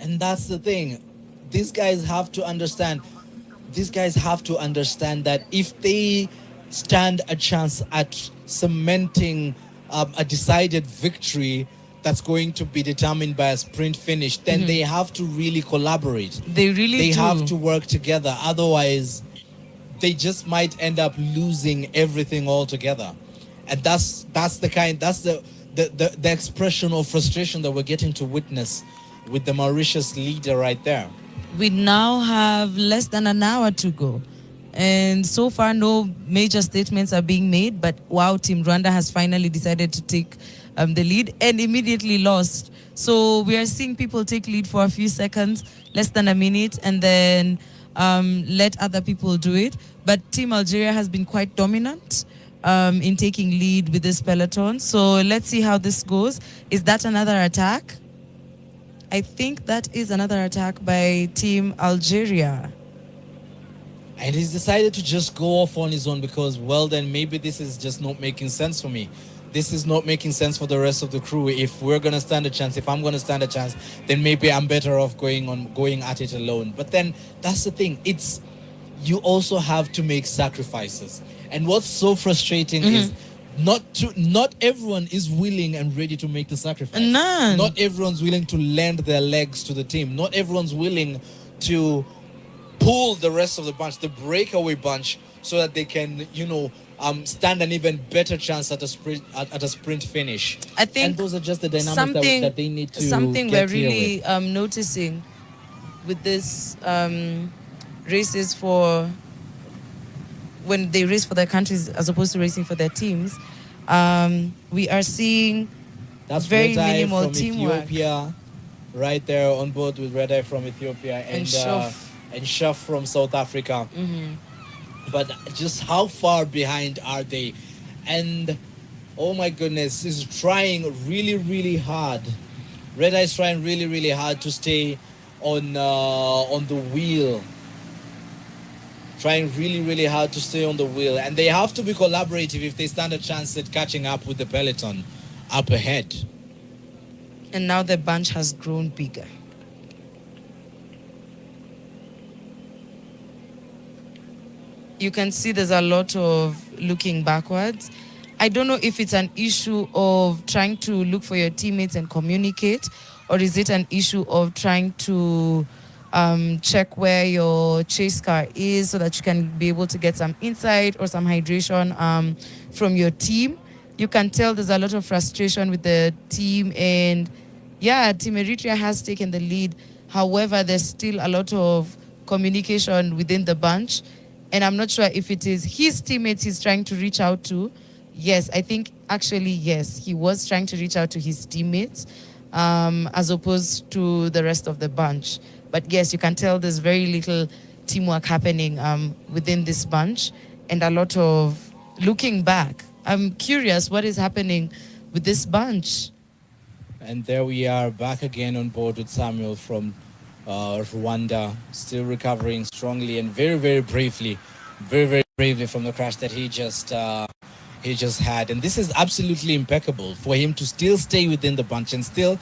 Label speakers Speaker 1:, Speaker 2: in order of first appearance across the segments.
Speaker 1: And that's the thing. These guys have to understand. These guys have to understand that if they stand a chance at cementing a decided victory that's going to be determined by a sprint finish, then they have to really collaborate. They have to work together. Otherwise, they just might end up losing everything altogether. And that's the expression of frustration that we're getting to witness with the Mauritius leader right there.
Speaker 2: We now have less than an hour to go. And so far, no major statements are being made. But wow, Team Rwanda has finally decided to take the lead and immediately lost. So we are seeing people take lead for a few seconds, less than a minute, and then let other people do it. But Team Algeria has been quite dominant in taking lead with this peloton. So let's see how this goes. Is that another attack? I think that is another attack by Team Algeria.
Speaker 1: And he's decided to just go off on his own because, well, then maybe this is just not making sense for me. This is not making sense for the rest of the crew. If we're going to stand a chance, if I'm going to stand a chance, then maybe I'm better off going at it alone. But then that's the thing. You also have to make sacrifices. And what's so frustrating is not everyone is willing and ready to make the sacrifice.
Speaker 2: None.
Speaker 1: Not everyone's willing to lend their legs to the team. Not everyone's willing to pull the rest of the bunch, the breakaway bunch, so that they can, stand an even better chance at a sprint finish.
Speaker 2: I think,
Speaker 1: and those are just the dynamics that they need to.
Speaker 2: Something we're really noticing with this races for when they race for their countries as opposed to racing for their teams, we are seeing very minimal
Speaker 1: from
Speaker 2: teamwork.
Speaker 1: Ethiopia, right there on board with Red Eye from Ethiopia and Shaf from South Africa. But just how far behind are they? And oh my goodness, is trying really, really hard. Red Eye is trying really, really hard to stay on the wheel. Trying really, really hard to stay on the wheel. And they have to be collaborative if they stand a chance at catching up with the peloton up ahead.
Speaker 2: And now the bunch has grown bigger. You can see there's a lot of looking backwards. I don't know if it's an issue of trying to look for your teammates and communicate, or is it an issue of trying to check where your chase car is so that you can be able to get some insight or some hydration from your team. You can tell there's a lot of frustration with the team, and yeah, Team Eritrea has taken the lead. However, there's still a lot of communication within the bunch, and I'm not sure if it is his teammates he's trying to reach out to. Yes, I think actually, yes, he was trying to reach out to his teammates as opposed to the rest of the bunch. But yes, you can tell there's very little teamwork happening within this bunch and a lot of looking back. I'm curious what is happening with this bunch.
Speaker 1: And there we are back again on board with Samuel from Rwanda, still recovering strongly and very, very bravely from the crash that he just had. And this is absolutely impeccable for him to still stay within the bunch, and still,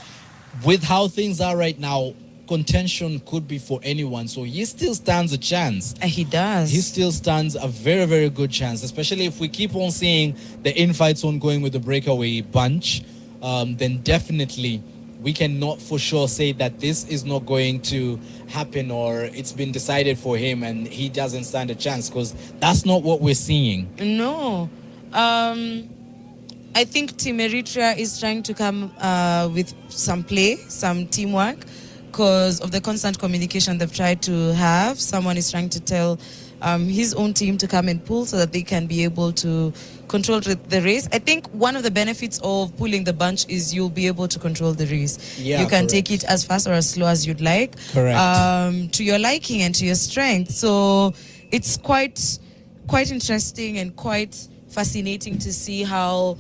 Speaker 1: with how things are right now, contention could be for anyone. So he still stands a chance.
Speaker 2: He does.
Speaker 1: He still stands a very, very good chance, especially if we keep on seeing the infights ongoing with the breakaway bunch. Then definitely we cannot for sure say that this is not going to happen or it's been decided for him and he doesn't stand a chance, because that's not what we're seeing.
Speaker 2: No. I think Team Eritrea is trying to come with some play, some teamwork, because of the constant communication they've tried to have. Someone is trying to tell his own team to come and pull so that they can be able to control the race. I think one of the benefits of pulling the bunch is you'll be able to control the race.
Speaker 1: Yeah,
Speaker 2: you can
Speaker 1: correct.
Speaker 2: take it as fast or as slow as you'd like.
Speaker 1: Correct.
Speaker 2: To your liking and to your strength. So it's quite interesting and quite fascinating to see how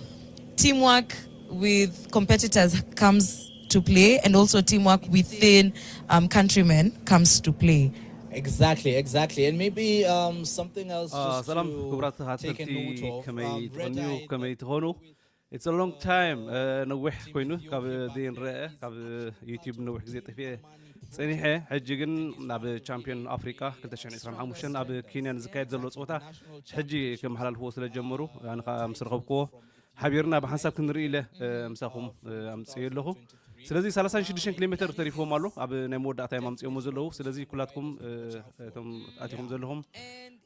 Speaker 2: teamwork with competitors comes to play, and also teamwork within countrymen comes to play.
Speaker 1: Exactly. And maybe something else just
Speaker 3: ሰላም
Speaker 1: to
Speaker 3: ክቡራት
Speaker 1: take a
Speaker 3: ተኸታተልቲ
Speaker 1: note of.
Speaker 3: ከመይ
Speaker 1: Red
Speaker 3: ትኾኑ
Speaker 1: Eye-
Speaker 3: ከመይ ትኾኑ It's a long time نوح كوينو كاب دين رأي كاب يوتيوب نوح زي طفيه صنيحة حجيجن ناب ቻምፕዮን أفريقيا كنت شان إسرام حموشن ناب كينيان زكاية زلوا صوتا حجي كم حلال هو سلا جمرو أنا خا حبيرنا بحسب كنري له مساهم أمسير له سلازي 36 كيلومتر تريفهم مالو أب نمود دعتهم أمسيهم زلوا سلازي كلاتكم تم أتيهم زلهم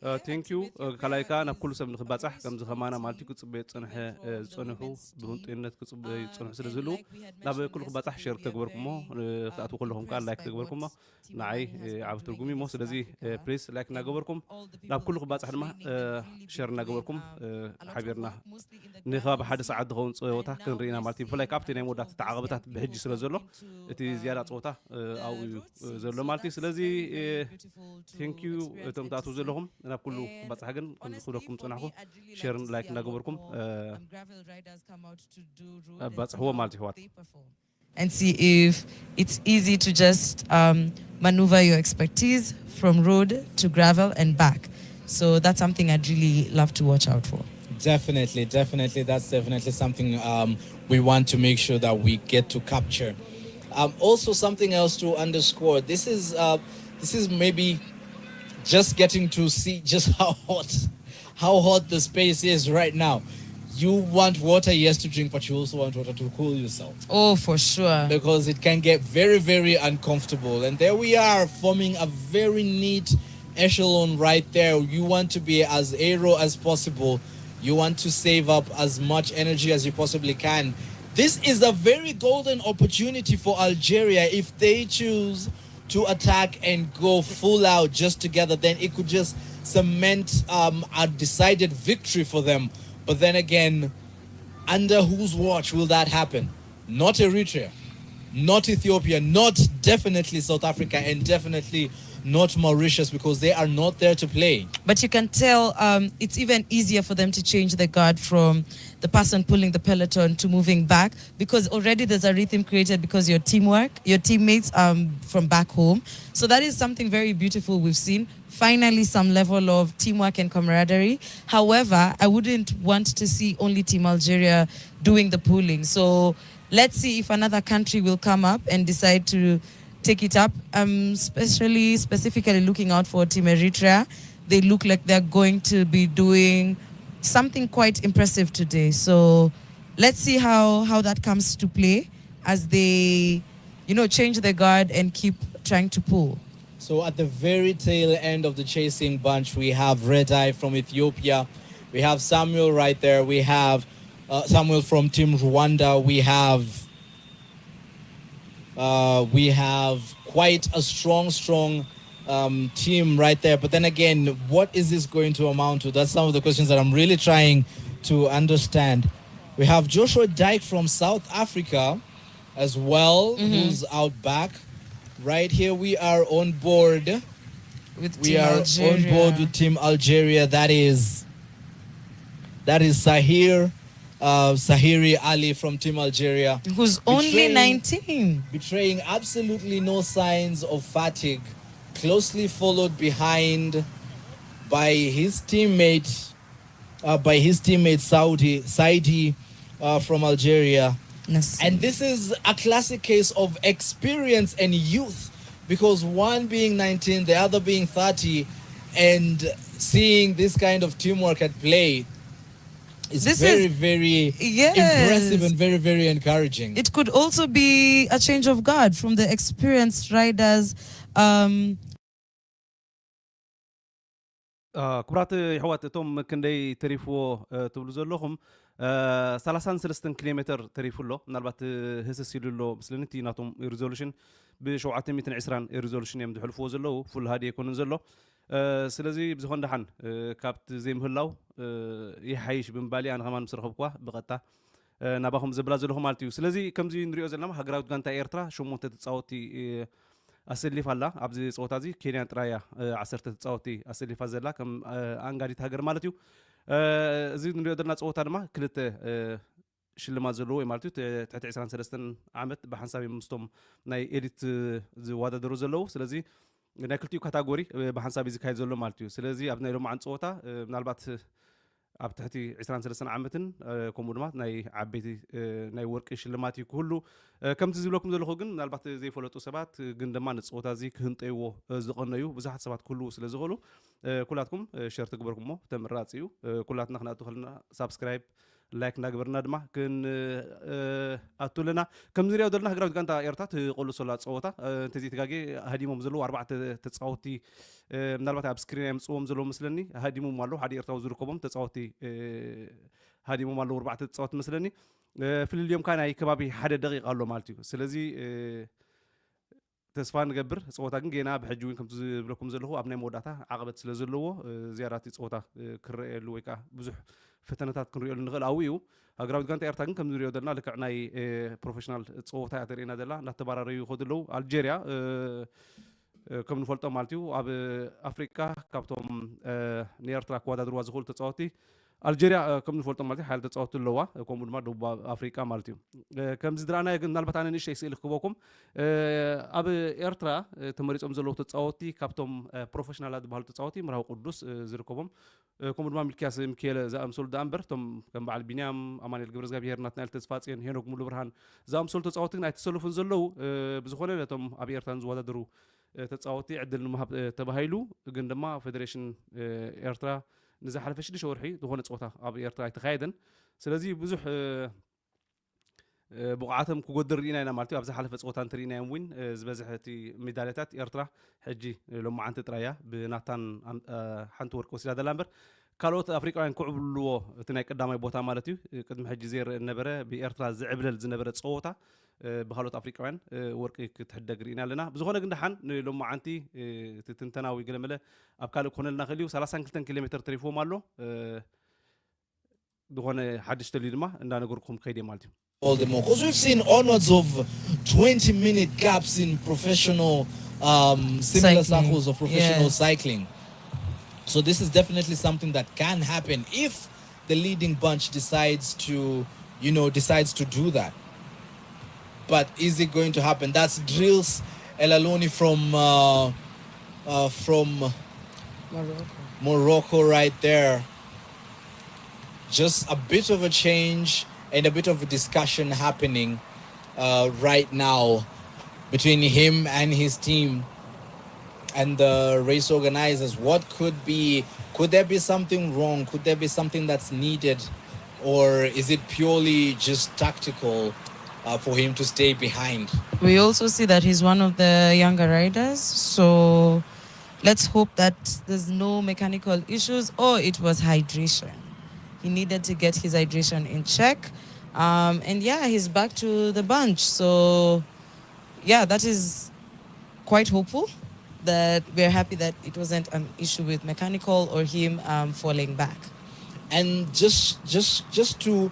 Speaker 3: thank you كلايكا نبكل سب نخبصح كم زخمانا مالتي كتصبيت صنحو بهنت إنت كتصبيت صنح سلزلو ناب كل خبصح شير تجبركمه خاتو كلهم كان لايك تجبركمه نعي عبد ترجمي مو سلازي بريس لايك نجبركم ناب كل خبصح ما شير نجبركم حبيرنا نخاب حد ساعة دهون صوتا كن رينا مالتي فلاي كابتن نمود تعاقبتها بحج سلزلو تي زيادة صوتا أو زلو مالتي سلازي thank you تم تعطوا زلهم أنا كله بس حاجن كلكم صنعوا شير لايك نجبركم بس هو مالتي هوات
Speaker 2: and see if it's easy to just maneuver your expertise from road to gravel and back. So that's something I'd really love to watch out for.
Speaker 1: Definitely. That's definitely something we want to make sure that we get to capture. Also, something else to underscore. This is maybe just getting to see just how hot the space is right now. You want water, yes, to drink, but you also want water to cool yourself.
Speaker 2: Oh, for sure.
Speaker 1: Because it can get very, very uncomfortable. And there we are, forming a very neat echelon right there. You want to be as aero as possible. You want to save up as much energy as you possibly can. This is a very golden opportunity for Algeria. If they choose to attack and go full out just together, then it could just cement a decided victory for them. But then again, under whose watch will that happen? Not Eritrea, not Ethiopia, not definitely South Africa, and definitely not Mauritius, because they are not there to play.
Speaker 2: But you can tell it's even easier for them to change the guard from the person pulling the peloton to moving back, because already there's a rhythm created because your teammates from back home. So that is something very beautiful we've seen. Finally, some level of teamwork and camaraderie. However, I wouldn't want to see only Team Algeria doing the pulling. So let's see if another country will come up and decide to take it up. Specifically looking out for Team Eritrea. They look like they're going to be doing something quite impressive today. So let's see how that comes to play as they, change the guard and keep trying to pull.
Speaker 1: So at the very tail end of the chasing bunch, we have Red Eye from Ethiopia. We have Samuel right there. We have Samuel from Team Rwanda. We have quite a strong team right there. But then again, what is this going to amount to? That's some of the questions that I'm really trying to understand. We have Joshua Dyke from South Africa as well, who's out back. Right here, we are on board. On board with Team Algeria. That is Sahiri Ali from Team Algeria,
Speaker 2: who's only 19,
Speaker 1: betraying absolutely no signs of fatigue. Closely followed behind by his teammate Saidi from Algeria. And this is a classic case of experience and youth, because one being 19, the other being 30, and seeing this kind of teamwork at play is very impressive and very, very encouraging.
Speaker 2: It could also be a change of guard from the experienced riders.
Speaker 3: كبرات يحوات توم كندي تريفو تبلو زلهم 33 كيلومتر تريفو له نالبات هسس يلو مسلنتي ناتهم ريزولوشن بشوعات 220 ريزولوشن يمدحوا الفوز له فل هادي يكون زلو سلازي بزخون دحن كابت زي مهلاو يحيش بمبالي انا كمان مسرخبكوا بقطع ناباهم زبلا زلهم مالتيو سلازي كمزي نريو زلنا هاغراوت غانتا ايرترا شومونت تصاوتي أسلي فلا أبزي صوتازي كينيان ترايا عصرت تصاوتي أسلي فزلا كم أنقادي تهجر مالتيو زيد نريد لنا صوتنا ما كلت شلما زلو مالتيو تحت 23 عامت بحسابي مستم ناي إديت زوادا دروزلو سلازي ناكلتيو كاتيجوري بحسابي زي كاي زلو مالتيو سلازي أبناء لهم عن صوتا من البات ኣብ ትሕቲ 23 ዓመትን ከምኡ ድማ ናይ ዓበይቲ ናይ ወርቂ ሽልማት እዩ ኩሉ ከምቲ ዝብለኩም ዘለኹ ግን ምናልባት ዘይፈለጡ ሰባት ግን ድማ ንፀወታ እዚ ክህንጠይዎ ዝቐነዩ ብዙሓት ሰባት ኩሉ ስለ ዝኽእሉ ኩላትኩም ሸር ትግበርኩሞ ተመራፂ እዩ ኩላትና ክንኣቱ ከለና ሳብስክራይብ ላይክ እናግበርና ድማ ክን ኣቱለና ከም ዝሪኦ ዘለና ሃገራዊት ጋንታ ኤርትራ ትቆልሶ ላ ፀወታ እንተዚ ትጋጌ ሃዲሞም ዘለዉ 4 ተፃወቲ ምናልባት ኣብ ስክሪን የምፅዎም ዘለዉ ምስለኒ ሃዲሞም ኣለዉ ሓደ ኤርትራዊ ዝርከቦም ተፃወቲ ሃዲሞም ኣለዉ 4 ተፃወቲ ምስለኒ ፍልልዮም ካ ናይ ከባቢ ሓደ ደቂቃ ኣሎ ማለት እዩ ስለዚ ተስፋ ንገብር ፀወታ ግን ጌና ብሕጂ እውን ከምቲ ዝብለኩም ዘለኹ ኣብ ናይ መወዳእታ ዓቐበት ስለ ዘለዎ ዝያዳቲ ፀወታ ክረአየሉ ወይ ከዓ ብዙሕ ፈተነታት ክንሪኦሉ ንኽእል ኣብኡ እዩ ሃገራዊት ጋንታ ኤርትራ ግን ከም ዝሪኦ ዘለና ልክዕ ናይ ፕሮፌሽናል ፀወታ እያ ተርእየና ዘላ እናተባራረዩ ይኸዱ ኣለዉ ኣልጀርያ ከም ንፈልጦ ማለት እዩ ኣብ ኣፍሪቃ ካብቶም ንኤርትራ ክወዳድርዋ ዝኽእሉ ተፃወቲ ኣልጀርያ ከም ንፈልጦ ማለት እዩ ሓይሊ ተፃወቱ ኣለዋ ከምኡ ድማ ደቡብ ኣፍሪቃ ማለት እዩ ከምዚ ዝረኣናዮ ግን ምናልባት ኣነ ንእሽተይ ስእሊ ክህበኩም ኣብ ኤርትራ ተመሪፆም ዘለዉ ተፃወቲ ካብቶም ፕሮፌሽናላት ዝበሃሉ ተፃወቲ ምርሃዊ ቅዱስ ዝርከቦም ከምኡ ድማ ሚልክያስ ሚካኤል ዝኣምሰሉ ዳ እምበር እቶም ከም በዓል ቢንያም ኣማኑኤል ገብረ እግዚኣብሄር ናትናኤል ተስፋፅን ሄኖክ ሙሉ ብርሃን ዝኣምሰሉ ተፃወቲ ግን ኣይተሰለፉን ዘለዉ ብዝኾነ ነቶም ኣብ ኤርትራ ዝወዳደሩ ተፃወቲ ዕድል ንምሃብ ተባሂሉ ግን ድማ ፌደሬሽን ኤርትራ ንዝሓለፈ 6 ወርሒ ዝኾነ ፀወታ ኣብ ኤርትራ ኣይተኻየደን ስለዚ ብዙሕ ብቕዓቶም ክጎድር ርኢና ኢና ማለት እዩ ኣብ ዝሓለፈ ፀወታ እንተርኢናዮም እውን ዝበዝሐ እቲ ሜዳልያታት ኤርትራ ሕጂ ሎማዓንቲ ጥራያ ብናታን ሓንቲ ወርቂ ወሲዳ ዘላ እምበር ካልኦት ኣፍሪቃውያን ክዕብልዎ እቲ ናይ ቀዳማይ ቦታ ማለት እዩ ቅድሚ ሕጂ ዘይርአ ነበረ ብኤርትራ ዝዕብለል ዝነበረ ፀወታ ብካልኦት ኣፍሪቃውያን ወርቂ ክትሕደግ ርኢና ኣለና ብዝኾነ ግን ድሓን ንሎማዓንቲ እቲ ትንተናዊ ገለመለ ኣብ ካልእ ክኾነልና ክእል እዩ 32 ኪሎ ሜትር ተሪፍዎም ኣሎ ዝኾነ ሓድሽ ተልዩ ድማ እንዳነገርኩም ከይድ ማለት እዩ
Speaker 1: all the more because we've seen onwards of 20-minute gaps in professional similar circles of professional cycling. So this is definitely something that can happen if the leading bunch decides to do that. But is it going to happen? That's Drills Elaloni from Morocco right there. Just a bit of a change and a bit of a discussion happening right now between him and his team and the race organizers. What could there be something wrong? Could there be something that's needed? Or is it purely just tactical for him to stay behind?
Speaker 2: We also see that he's one of the younger riders. So let's hope that there's no mechanical issues or it was hydration. He needed to get his hydration in check. And yeah, he's back to the bunch. So yeah, that is quite hopeful that we're happy that it wasn't an issue with mechanical or him falling back.
Speaker 1: And just to,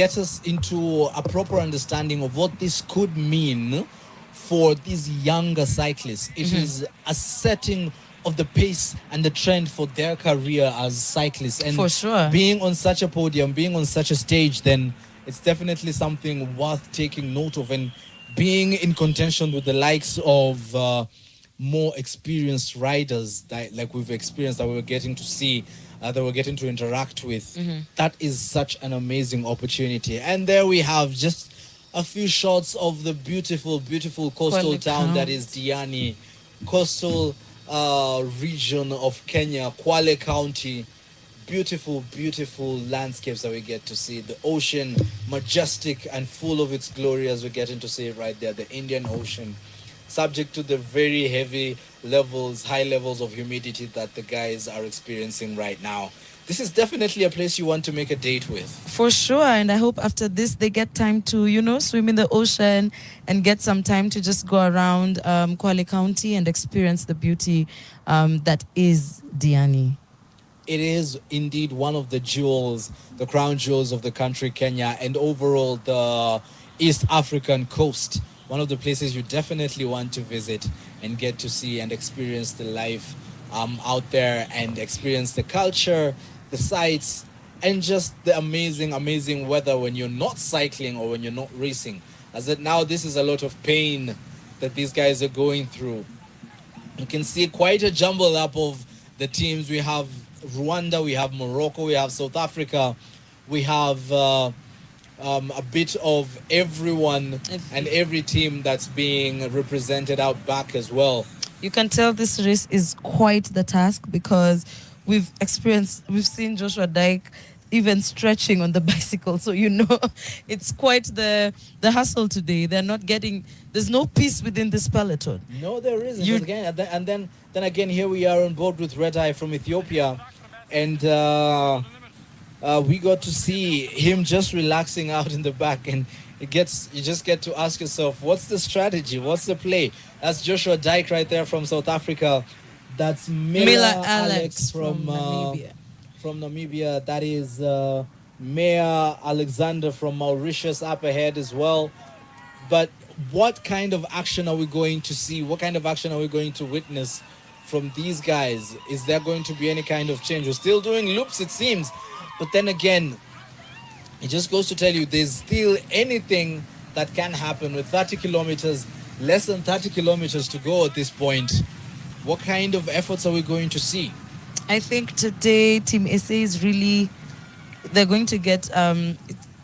Speaker 1: get us into a proper understanding of what this could mean for these younger cyclists. It is a setting of the pace and the trend for their career as cyclists. And
Speaker 2: for sure,
Speaker 1: being on such a podium, being on such a stage, then it's definitely something worth taking note of, and being in contention with the likes of more experienced riders like we've experienced, that we were getting to see, that we're getting to interact with. That is such an amazing opportunity. And there we have just a few shots of the beautiful, beautiful coastal town that is Diani, coastal region of Kenya, Kwale County. Beautiful, beautiful landscapes that we get to see. The ocean, majestic and full of its glory, as we're getting to see it right there. The Indian Ocean, subject to the very heavy high levels of humidity that the guys are experiencing right now. This is definitely a place you want to make a date with.
Speaker 2: For sure, and I hope after this they get time to, swim in the ocean and get some time to just go around Kwale County and experience the beauty that is Diani.
Speaker 1: It is indeed one of the jewels, the crown jewels of the country, Kenya, and overall the East African coast. One of the places you definitely want to visit and get to see and experience the life out there, and experience the culture, the sights, and just the amazing, amazing weather when you're not cycling or when you're not racing. As that now this is a lot of pain that these guys are going through. You can see quite a jumble up of the teams. We have Rwanda, we have Morocco, we have South Africa, we have a bit of everyone and every team that's being represented out back as well.
Speaker 2: You can tell this race is quite the task because we've seen Joshua Dyke even stretching on the bicycle. So, it's quite the hustle today. They're not getting, there's no peace within this peloton.
Speaker 1: No, there isn't. Again, and then again, here we are on board with Red Eye from Ethiopia. And we got to see him just relaxing out in the back. And you just get to ask yourself, what's the strategy? What's the play? That's Joshua Dyke right there from South Africa. That's Mila Alex from Namibia. From Namibia. That is Maya Alexander from Mauritius up ahead as well. But what kind of action are we going to see? What kind of action are we going to witness from these guys? Is there going to be any kind of change? We're still doing loops, it seems. But then again, it just goes to tell you there's still anything that can happen with 30 kilometers, less than 30 kilometers to go at this point. What kind of efforts are we going to see?
Speaker 2: I think today Team SA is really, they're going to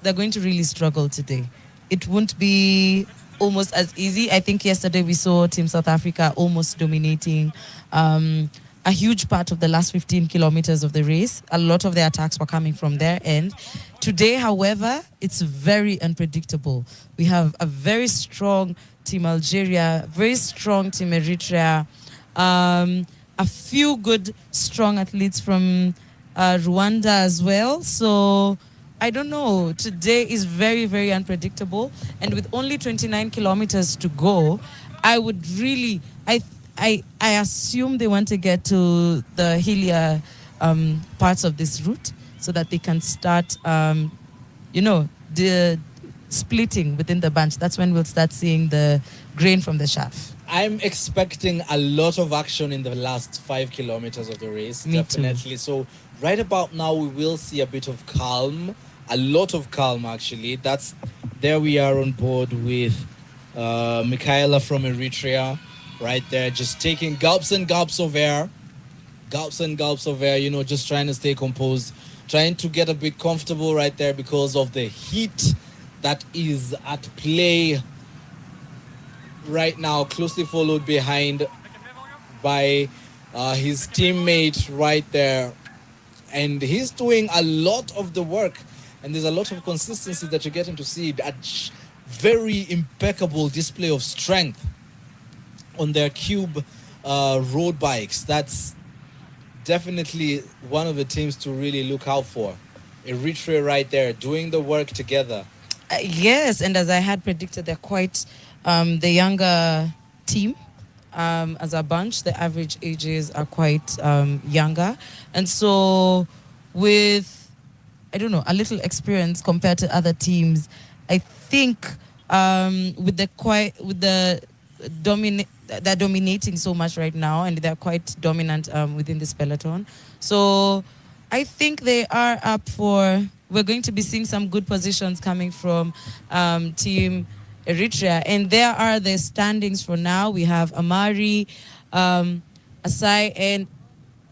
Speaker 2: really struggle today. It won't be almost as easy. I think yesterday we saw Team South Africa almost dominating a huge part of the last 15 kilometers of the race. A lot of the attacks were coming from their end. Today, however, it's very unpredictable. We have a very strong Team Algeria, very strong Team Eritrea, a few good, strong athletes from Rwanda as well. So I don't know. Today is very, very unpredictable. And with only 29 kilometers to go, I would really, I assume they want to get to the hillier parts of this route so that they can start, the splitting within the bunch. That's when we'll start seeing the grain from the chaff.
Speaker 1: I'm expecting a lot of action in the last 5 kilometers of the race.
Speaker 2: Me
Speaker 1: definitely.
Speaker 2: too.
Speaker 1: So right about now, we will see a bit of calm, a lot of calm actually. There we are on board with Michaela from Eritrea, right there, just taking gulps and gulps of air, just trying to stay composed, trying to get a bit comfortable right there because of the heat that is at play right now, closely followed behind by his teammate right there. And he's doing a lot of the work, and there's a lot of consistency that you're getting to see. A very impeccable display of strength on their cube road bikes. That's definitely one of the teams to really look out for. Eritrea right there, doing the work together.
Speaker 2: Yes, and as I had predicted, they're quite the younger team. As a bunch, the average ages are quite younger. And so with, a little experience compared to other teams, I think they're dominating so much right now, and they're quite dominant within this peloton. So I think they are up for, we're going to be seeing some good positions coming from Team Eritrea. And there are the standings for now. We have Amari, Asai, and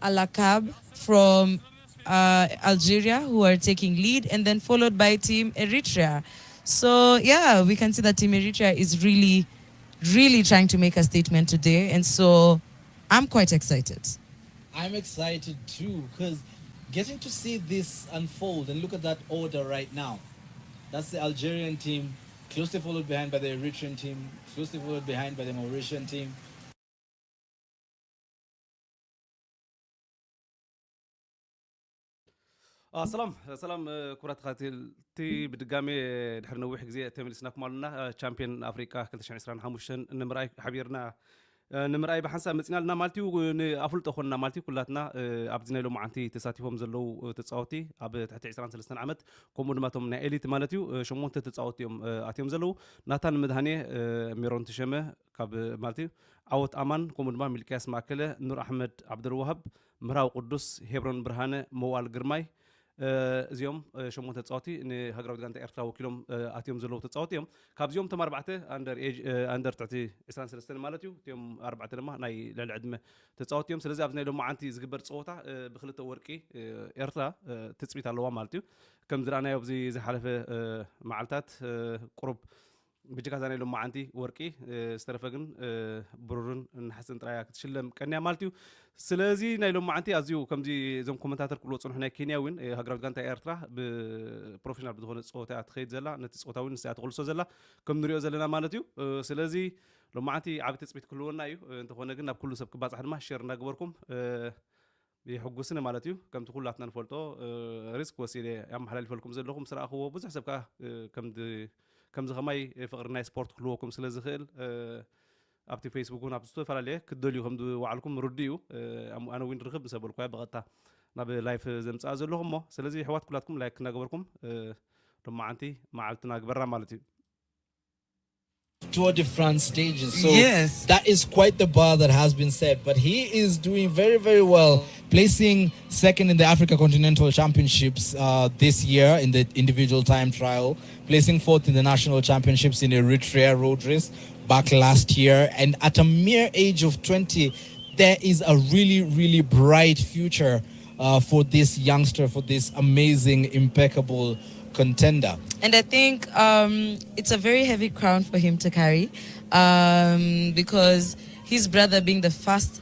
Speaker 2: Alakab from Algeria, who are taking lead, and then followed by Team Eritrea. So yeah, we can see that Team Eritrea is really, really trying to make a statement today. And so I'm quite excited.
Speaker 1: I'm excited too, because getting to see this unfold, and look at that order right now. That's the Algerian team, closely followed behind by the Eritrean team, closely followed behind by the Mauritian team.
Speaker 3: سلام كرات خاتي بدقامي دحر نوح جزية تملسناكم علينا ቻምፕዮን أفريقيا 2025 نمرأي حبيرنا نمرأي بحنسا متنا لنا مالتيو أفلت أخونا مالتي كلاتنا أبزنا لهم عنتي تساتيهم زلوا تتصاوتي أب تحت 23 عمت كومون ما تومنا إليت مالتيو شمون تتصاوتيهم أتيهم زلوا ناتان مدهني ميرون تشمه كاب مالتيو عوت أمان كومون ما ملكاس ماكله نور أحمد عبد الوهاب مراو قدس هبرون برهانة موال جرماي እዚኦም ሸሞንተ ተጻወቲ ንሃገራዊት ጋንታ ኤርትራ ወኪሎም ኣትዮም ዘለዉ ተጻወቲ እዮም ካብዚኦም ቶም ኣርባዕተ ኣንደር ትሕቲ 23 ማለት እዩ እቶም ኣርባዕተ ድማ ናይ ልዕሊ ዕድመ ተጻወቲ እዮም ስለዚ ኣብዚ ናይ ሎም መዓንቲ ዝግበር ፀወታ ብክልተ ወርቂ ኤርትራ ትፅቢት ኣለዋ ማለት እዩ ከም ዝረኣናዮ ኣብዚ ዝሓለፈ መዓልታት ቁሩብ ብጅካታ ናይ ሎም መዓንቲ ወርቂ ዝተረፈ ግን ብሩርን ንሓስን ጥራያ ክትሽለም ቀንያ ማለት እዩ ስለዚ ናይ ሎም መዓንቲ ኣዝዩ ከምዚ እዞም ኮመንታተር ክብልዎ ፀንሑ ናይ ኬንያ እውን ሃገራዊት ጋንታ ኤርትራ ብፕሮፌሽናል ብዝኾነ ፀወታ ትኸይድ ዘላ ነቲ ፀወታ እውን ንስያ ትቕልሶ ዘላ ከም ንሪኦ ዘለና ማለት እዩ ስለዚ ሎም መዓንቲ ዓብ ተፅቢት ክህልወና እዩ እንተኾነ ግን ናብ ኩሉ ሰብ ክባፅሕ ድማ ሸር እናገበርኩም ይሕጉስኒ ማለት እዩ ከምቲ ኩላትና ንፈልጦ ሪስክ ወሲደ ኣመሓላልፈልኩም ዘለኹም ስረኣኽዎ ብዙሕ ሰብ ከዓ ከምዚ ኸማይ ፍቕሪ ናይ ስፖርት ክህልወኩም ስለ ዝኽእል ኣብቲ ፌስቡክ እውን ኣብ ዝተፈላለየ ክደልዩ ከም ዝዋዕልኩም ርዲ እዩ ኣነ እውን ርክብ ምሰበልኩ ብቐጥታ ናብ ላይፍ ዘምፅኣ ዘለኹም እሞ ስለዚ ሕዋት ኩላትኩም ላይክ እናገበርኩም ሎም መዓንቲ መዓልትና ግበራ ማለት እዩ
Speaker 1: Tour de France stages. So
Speaker 2: Yes.
Speaker 1: that is quite the bar that has been set. But he is doing very, very well, placing second in the Africa Continental Championships this year in the individual time trial, placing fourth in the national championships in Eritrea road race back last year. And at a mere age of 20, there is a really, really bright future for this youngster, for this amazing, impeccable contender.
Speaker 2: And I think it's a very heavy crown for him to carry because his brother being the first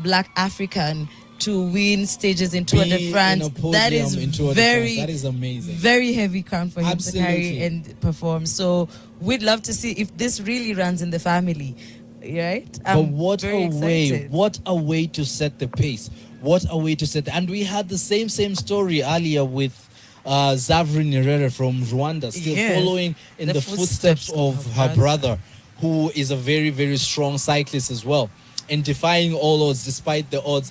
Speaker 2: black African to win stages in Tour de France, that is
Speaker 1: that is amazing.
Speaker 2: Very heavy crown for him
Speaker 1: Absolutely.
Speaker 2: to carry and perform. So we'd love to see if this really runs in the family, right?
Speaker 1: But what a way to set the pace. What a way to set. And we had the same story earlier with Zavrin Herrera from Rwanda, still following in the footsteps of her brother, who is a very, very strong cyclist as well, and defying all odds, despite the odds,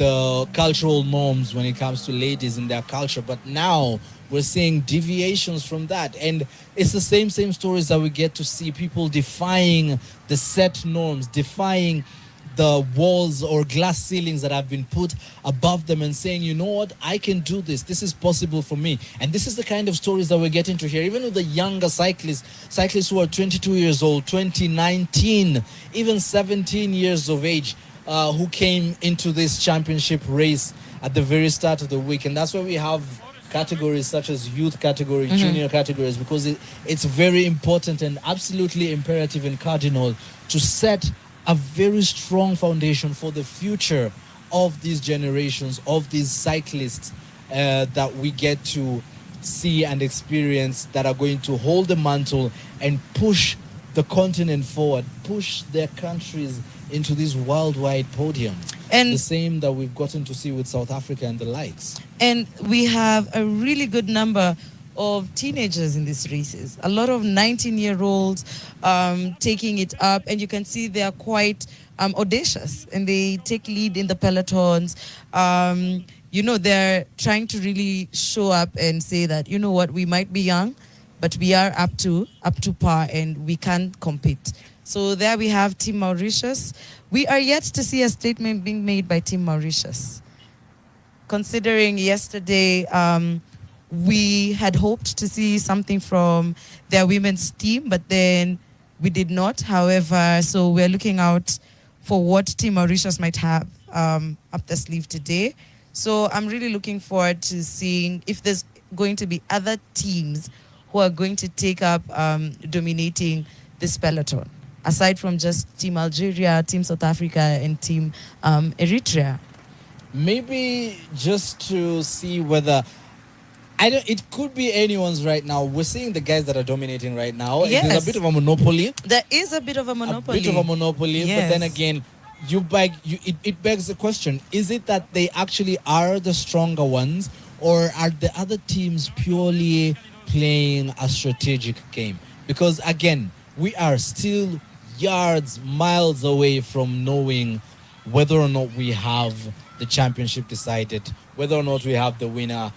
Speaker 1: the cultural norms when it comes to ladies in their culture. But now we're seeing deviations from that, and it's the same stories that we get to see people defying the set norms, defying the walls or glass ceilings that have been put above them and saying, you know what, I can do this. This is possible for me. And this is the kind of stories that we're getting to hear, even with the younger cyclists who are 22 years old, 20, 19, even 17 years of age, who came into this championship race at the very start of the week. And that's why we have categories such as youth category, junior categories, because it's very important and absolutely imperative and cardinal to set a very strong foundation for the future of these generations, of these cyclists that we get to see and experience, that are going to hold the mantle and push the continent forward, push their countries into this worldwide podium. And the same that we've gotten to see with South Africa and the likes.
Speaker 2: And we have a really good number of teenagers in these races, a lot of 19-year-olds taking it up, and you can see they are quite audacious and they take lead in the pelotons. They're trying to really show up and say that, you know what, we might be young, but we are up to par and we can compete. So there we have Team Mauritius. We are yet to see a statement being made by Team Mauritius, considering yesterday we had hoped to see something from their women's team, but then we did not. However, so we're looking out for what Team Mauritius might have up their sleeve today. So I'm really looking forward to seeing if there's going to be other teams who are going to take up dominating this peloton, aside from just Team Algeria, Team South Africa, and Team Eritrea.
Speaker 1: Maybe just to see whether it could be anyone's right now. We're seeing the guys that are dominating right now.
Speaker 2: Yes.
Speaker 1: There's a bit of a monopoly.
Speaker 2: There is a bit of a monopoly.
Speaker 1: A bit of a monopoly.
Speaker 2: Yes.
Speaker 1: But then again, it begs the question, is it that they actually are the stronger ones, or are the other teams purely playing a strategic game? Because again, we are still yards, miles away from knowing whether or not we have the championship decided, whether or not we have the winner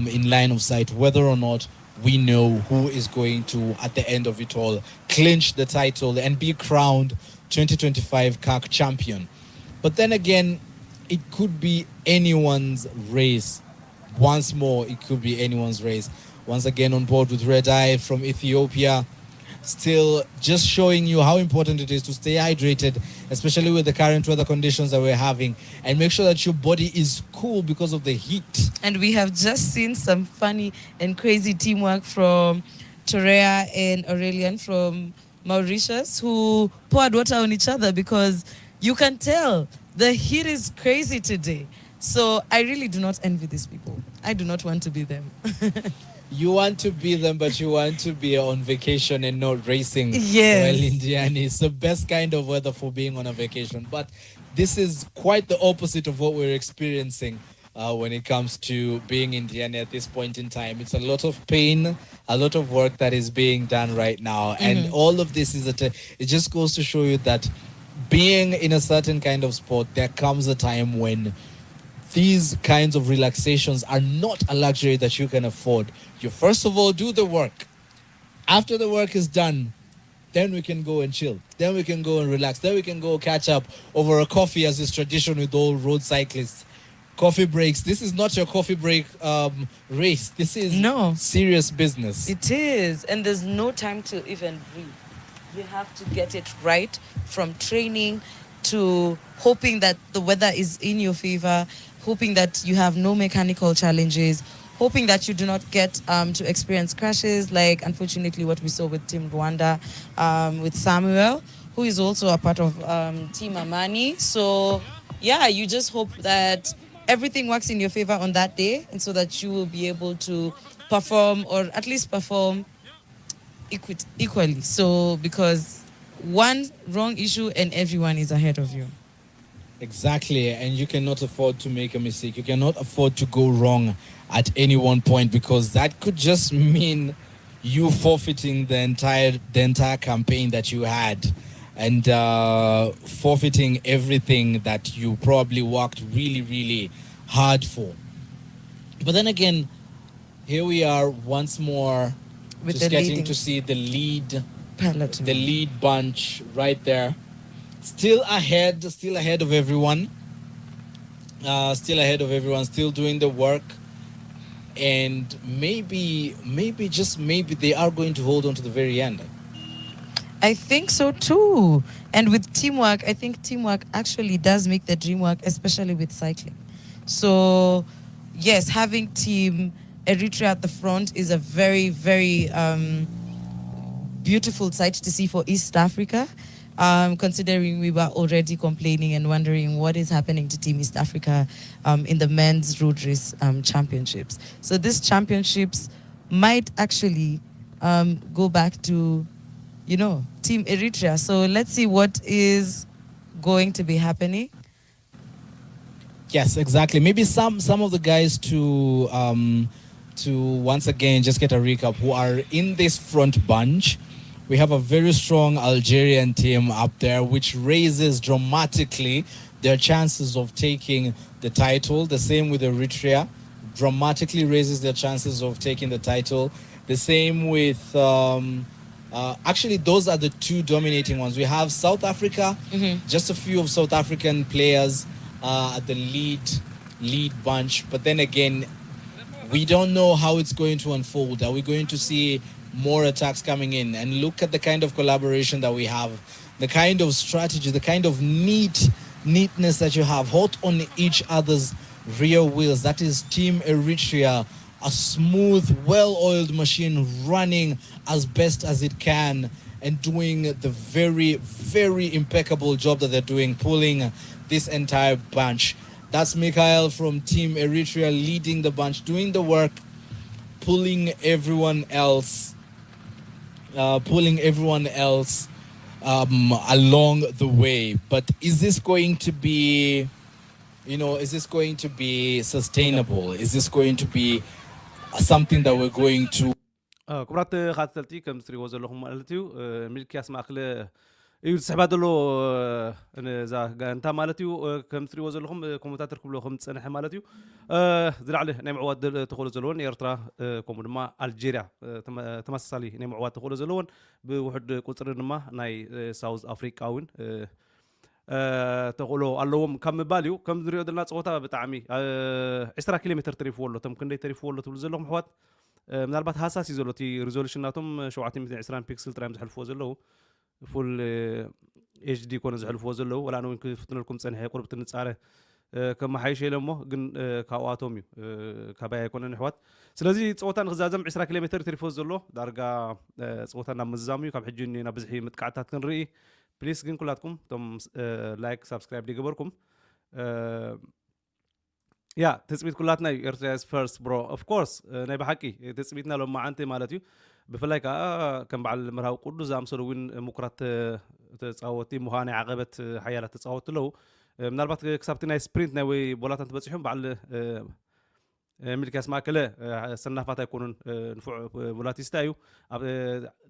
Speaker 1: in line of sight, whether or not we know who is going to, at the end of it all, clinch the title and be crowned 2025 CAC champion. But then again, it could be anyone's race once more, it could be anyone's race. Once again on board with Red Eye from Ethiopia. Still just showing you how important it is to stay hydrated, especially with the current weather conditions that we're having, and make sure that your body is cool because of the heat.
Speaker 2: And we have just seen some funny and crazy teamwork from Torea and Aurelian from Mauritius, who poured water on each other because you can tell the heat is crazy today. So I really do not envy these people. I do not want to be them.
Speaker 1: You want to be them, but you want to be on vacation and not racing.
Speaker 2: Yes.
Speaker 1: Well, Indiana, it's the best kind of weather for being on a vacation. But this is quite the opposite of what we're experiencing when it comes to being Indiana at this point in time. It's a lot of pain, a lot of work that is being done right now. And all of this is, it just goes to show you that being in a certain kind of sport, there comes a time when these kinds of relaxations are not a luxury that you can afford. You first of all do the work. After the work is done, then we can go and chill. Then we can go and relax. Then we can go catch up over a coffee, as is tradition with all road cyclists. Coffee breaks. This is not your coffee break race. This is serious business.
Speaker 2: It is. And there's no time to even breathe. You have to get it right, from training to hoping that the weather is in your favor, hoping that you have no mechanical challenges, hoping that you do not get to experience crashes like, unfortunately, what we saw with Team Rwanda, with Samuel, who is also a part of Team Amani. So, yeah, you just hope that everything works in your favor on that day, and so that you will be able to perform, or at least perform equally. So, because one wrong issue and everyone is ahead of you.
Speaker 1: Exactly, and you cannot afford to make a mistake. You cannot afford to go wrong at any one point, because that could just mean you forfeiting the entire campaign that you had, and forfeiting everything that you probably worked really, really hard for. But then again, here we are once more,
Speaker 2: with
Speaker 1: just getting
Speaker 2: leading
Speaker 1: to see the lead
Speaker 2: peloton.
Speaker 1: The lead bunch right there. Still ahead of everyone. Still doing the work. And maybe, just maybe, they are going to hold on to the very end.
Speaker 2: I think so too. And with teamwork, I think teamwork actually does make the dream work, especially with cycling. So, yes, having Team Eritrea at the front is a very, very beautiful sight to see for East Africa. Considering we were already complaining and wondering what is happening to Team East Africa in the men's road race championships. So these championships might actually go back to, Team Eritrea. So let's see what is going to be happening.
Speaker 1: Yes, exactly. Maybe some of the guys to once again just get a recap who are in this front bunch. We have a very strong Algerian team up there, which raises dramatically their chances of taking the title. The same with Eritrea, dramatically raises their chances of taking the title. The same with, actually, those are the two dominating ones. We have South Africa, just a few of South African players at the lead bunch. But then again, we don't know how it's going to unfold. Are we going to see more attacks coming in? And look at the kind of collaboration that we have, the kind of strategy, the kind of neatness that you have, hot on each other's rear wheels. That is Team Eritrea, a smooth, well-oiled machine running as best as it can and doing the very, very impeccable job that they're doing, pulling this entire bunch. That's Mikhail from Team Eritrea leading the bunch, doing the work, pulling everyone else along the way. But is this going to be, sustainable? Is this going to be something that we're going to...
Speaker 3: كبرات خاتلتي كم تريو زلهم مالتيو ملكياس ماخله يسحب دلو ذا انت مالتيو كم تريو زلهم كومنتاتور كلهم تصنح مالتيو زلعله نيم عواد تخول زلون إيرترا كوم دما ألجيريا تمثالي نيم عواد تخول زلون بوحد قطر دما ناي ساوث أفريقاون ተቕሎ ኣለዎም ካብ ምባል እዩ ከም ንሪኦ ዘለና ፀወታ ብጣዕሚ 20 ኪሎ ሜትር ተሪፍዎ ኣሎ እቶም ክንደይ ተሪፍዎ ኣሎ ትብሉ ዘለኹም ኣሕዋት ምናልባት ሃሳስ እዩ ዘሎ እቲ ሪዞሉሽን ናቶም 720 ፒክስል ጥራዮም ዝሕልፍዎ ዘለዉ ፉል ኤችዲ ኮነ ዝሕልፍዎ ዘለዉ ወላ ነውን ክፍትነልኩም ፀኒሐ ቁርብ ትንፃረ ከመሓይሸ ኢለ እሞ ግን ካብኣቶም እዩ ካባይ ኣይኮነን ኣሕዋት ስለዚ ፀወታ ንክዛዘም 20 ኪሎ ሜትር ተሪፍዎ ዘሎ ዳርጋ ፀወታ ናብ ምዝዛም እዩ ካብ ሕጂ ናብ ብዝሒ ምጥቃዕታት ክንርኢ ፕሊስ ግን ኩላትኩም እቶም ላይክ ሳብስክራይብ ዲገበርኩም ያ ተፅቢት ኩላትና እዩ ኤርትራስ ፈርስት ብሮ ኦፍ ኮርስ ናይ ብሓቂ ተፅቢትና ሎማዓንቲ ማለት እዩ ብፍላይ ከዓ ከም በዓል ምርሃዊ ቅዱስ ዝኣምሰሉ እውን ምኩራት ተፃወቲ ምዃን ዓቐበት ሓያላት ተፃወቱ ኣለዉ ምናልባት ክሳብቲ ናይ ስፕሪንት ናይ ወይ ቦላታት ተበፂሖም በዓል ሚልክያስ ማእከለ ሰናፋት ኣይኮኑን ንፉዕ ቦላቲስታ እዩ ኣብ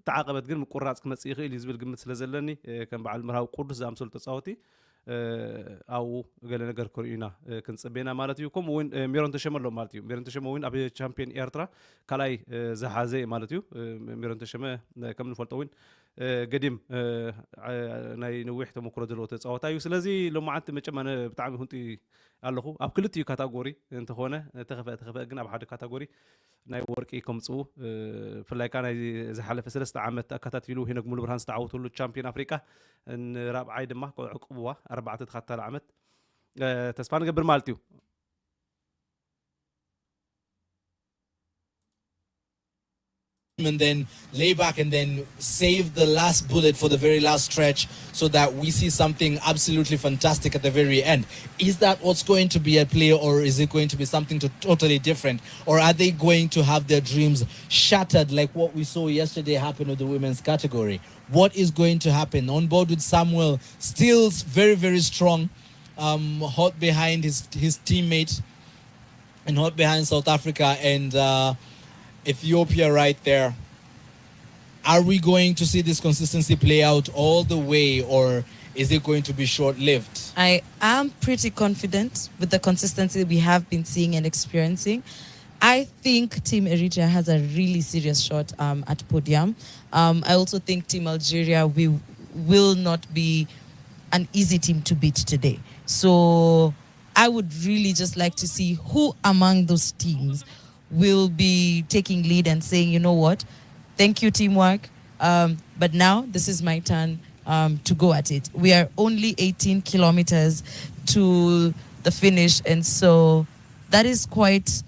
Speaker 3: ተዓቐበት ግን ምቁራፅ ክመፅእ ይኽእል እዩ ዝብል ግምት ስለ ዘለኒ ከም በዓል ምርሃዊ ቅዱስ ዝኣምሰሉ ተፃወቲ ኣብኡ ገለ ነገር ክርእዩና ክንፅበና ማለት እዩ ከምኡ እውን ሜሮን ተሸመ ኣሎ ማለት እዩ ሜሮን ተሸመ እውን ኣብ ቻምፕዮን ኤርትራ ካልኣይ ዝሓዘ ማለት እዩ ሜሮን ተሸመ ከም ንፈልጦ እውን ገዲም ናይ ንዊሕ ተመክሮ ዘለዎ ተፃወታ እዩ ስለዚ ሎማዓንቲ መጨመነ ብጣዕሚ ሁንቲ ኣለኹ ኣብ ክልቲኡ ካታጎሪ እንተኾነ ተኸፍአ ግን ኣብ ሓደ ካታጎሪ ናይ ወርቂ ከምፅኡ ብፍላይ ከዓ ናይ ዝሓለፈ 3 ዓመት ኣከታቲሉ ሄኖክ ሙሉ ብርሃን ዝተዓወተሉ ቻምፕዮን ኣፍሪቃ ንራብዓይ ድማ ዕቁብዋ 4 ተኸታሊ ዓመት ተስፋ ንገብር ማለት እዩ
Speaker 1: and then lay back and then save the last bullet for the very last stretch so that we see something absolutely fantastic at the very end. Is that what's going to be at play, or is it going to be something totally different? Or are they going to have their dreams shattered like what we saw yesterday happen with the women's category? What is going to happen? On board with Samuel, still very, very strong, hot behind his teammate and hot behind South Africa and Ethiopia right there. Are we going to see this consistency play out all the way, or is it going to be short-lived?
Speaker 2: I am pretty confident with the consistency we have been seeing and experiencing. I think Team Eritrea has a really serious shot at podium. I also think Team Algeria will not be an easy team to beat today. So I would really just like to see who among those teams will be taking lead and saying, you know what, thank you, teamwork, but now this is my turn to go at it. We are only 18 kilometers to the finish, and so that is quite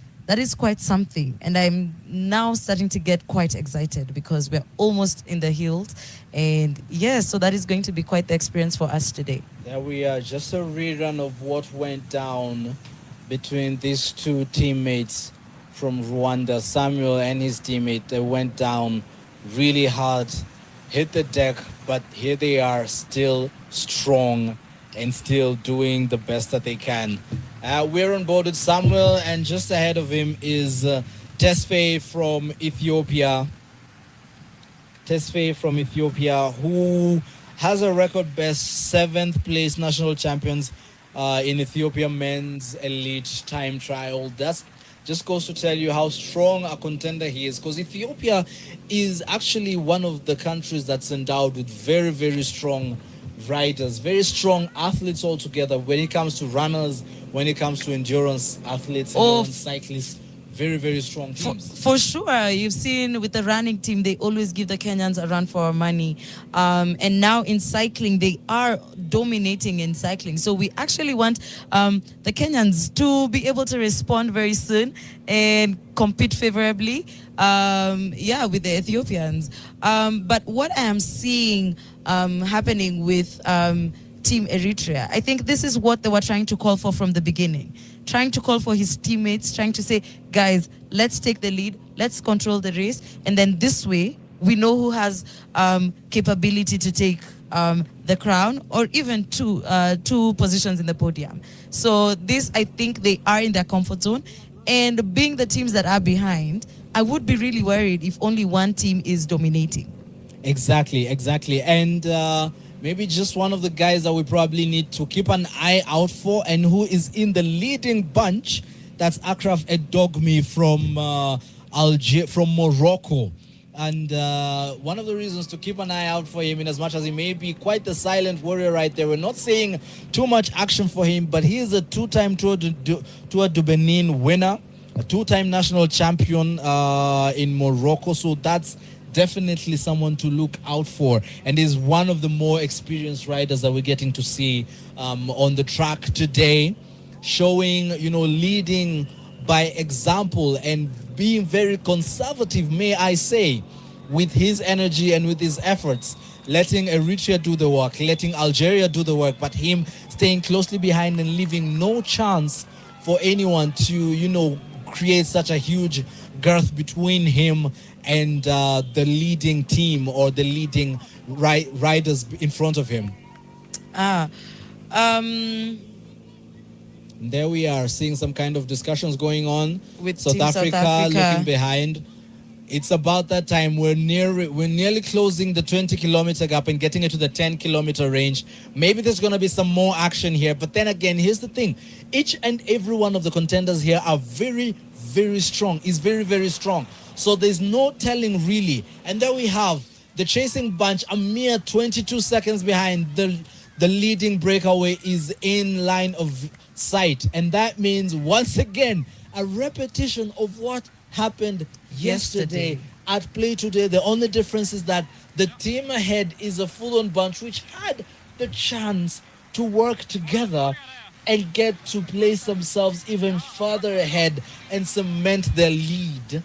Speaker 2: something. And I'm now starting to get quite excited because we're almost in the hills, and yes, so that is going to be quite the experience for us today.
Speaker 1: There we are, just a rerun of what went down between these two teammates from Rwanda. Samuel and his teammate, they went down really hard, hit the deck, but here they are still strong and still doing the best that they can. We're on board with Samuel, and just ahead of him is Tesfaye from Ethiopia. Tesfaye from Ethiopia, who has a record best 7th place national champions in Ethiopia men's elite time trial. That's just goes to tell you how strong a contender he is, because Ethiopia is actually one of the countries that's endowed with very, very strong riders, very strong athletes altogether when it comes to runners, when it comes to endurance athletes, endurance cyclists. Very, very strong teams.
Speaker 2: For sure. You've seen with the running team, they always give the Kenyans a run for our money. And now in cycling, they are dominating in cycling. So we actually want the Kenyans to be able to respond very soon and compete favorably, with the Ethiopians. But what I am seeing happening with Team Eritrea, I think this is what they were trying to call for from the beginning. Trying to call for his teammates, trying to say, guys, let's take the lead, let's control the race, and then this way we know who has capability to take the crown, or even two positions in the podium. So this, I think they are in their comfort zone, and being the teams that are behind, I would be really worried if only one team is dominating.
Speaker 1: Exactly. And maybe just one of the guys that we probably need to keep an eye out for, and who is in the leading bunch, that's Akraf Edogmi from Morocco. And one of the reasons to keep an eye out for him, in as much as he may be quite the silent warrior right there, we're not seeing too much action for him, but he is a two-time Tour du Benin winner, a two-time national champion in Morocco. So that's definitely someone to look out for, and is one of the more experienced riders that we're getting to see on the track today, showing, leading by example and being very conservative, may I say, with his energy and with his efforts, letting Eritrea do the work, letting Algeria do the work, but him staying closely behind and leaving no chance for anyone to, create such a huge girth between him and the leading team or the leading riders in front of him. There we are, seeing some kind of discussions going on
Speaker 2: with
Speaker 1: South Africa looking behind. It's about that time. We're nearly closing the 20-kilometer gap and getting it to the 10-kilometer range. Maybe there's going to be some more action here. But then again, here's the thing. Each and every one of the contenders here are very, very strong. Is very, very strong. So there's no telling really. And there we have the chasing bunch, a mere 22 seconds behind. The leading breakaway is in line of sight. And that means, once again, a repetition of what happened yesterday at play today. The only difference is that the team ahead is a full-on bunch which had the chance to work together and get to place themselves even further ahead and cement their lead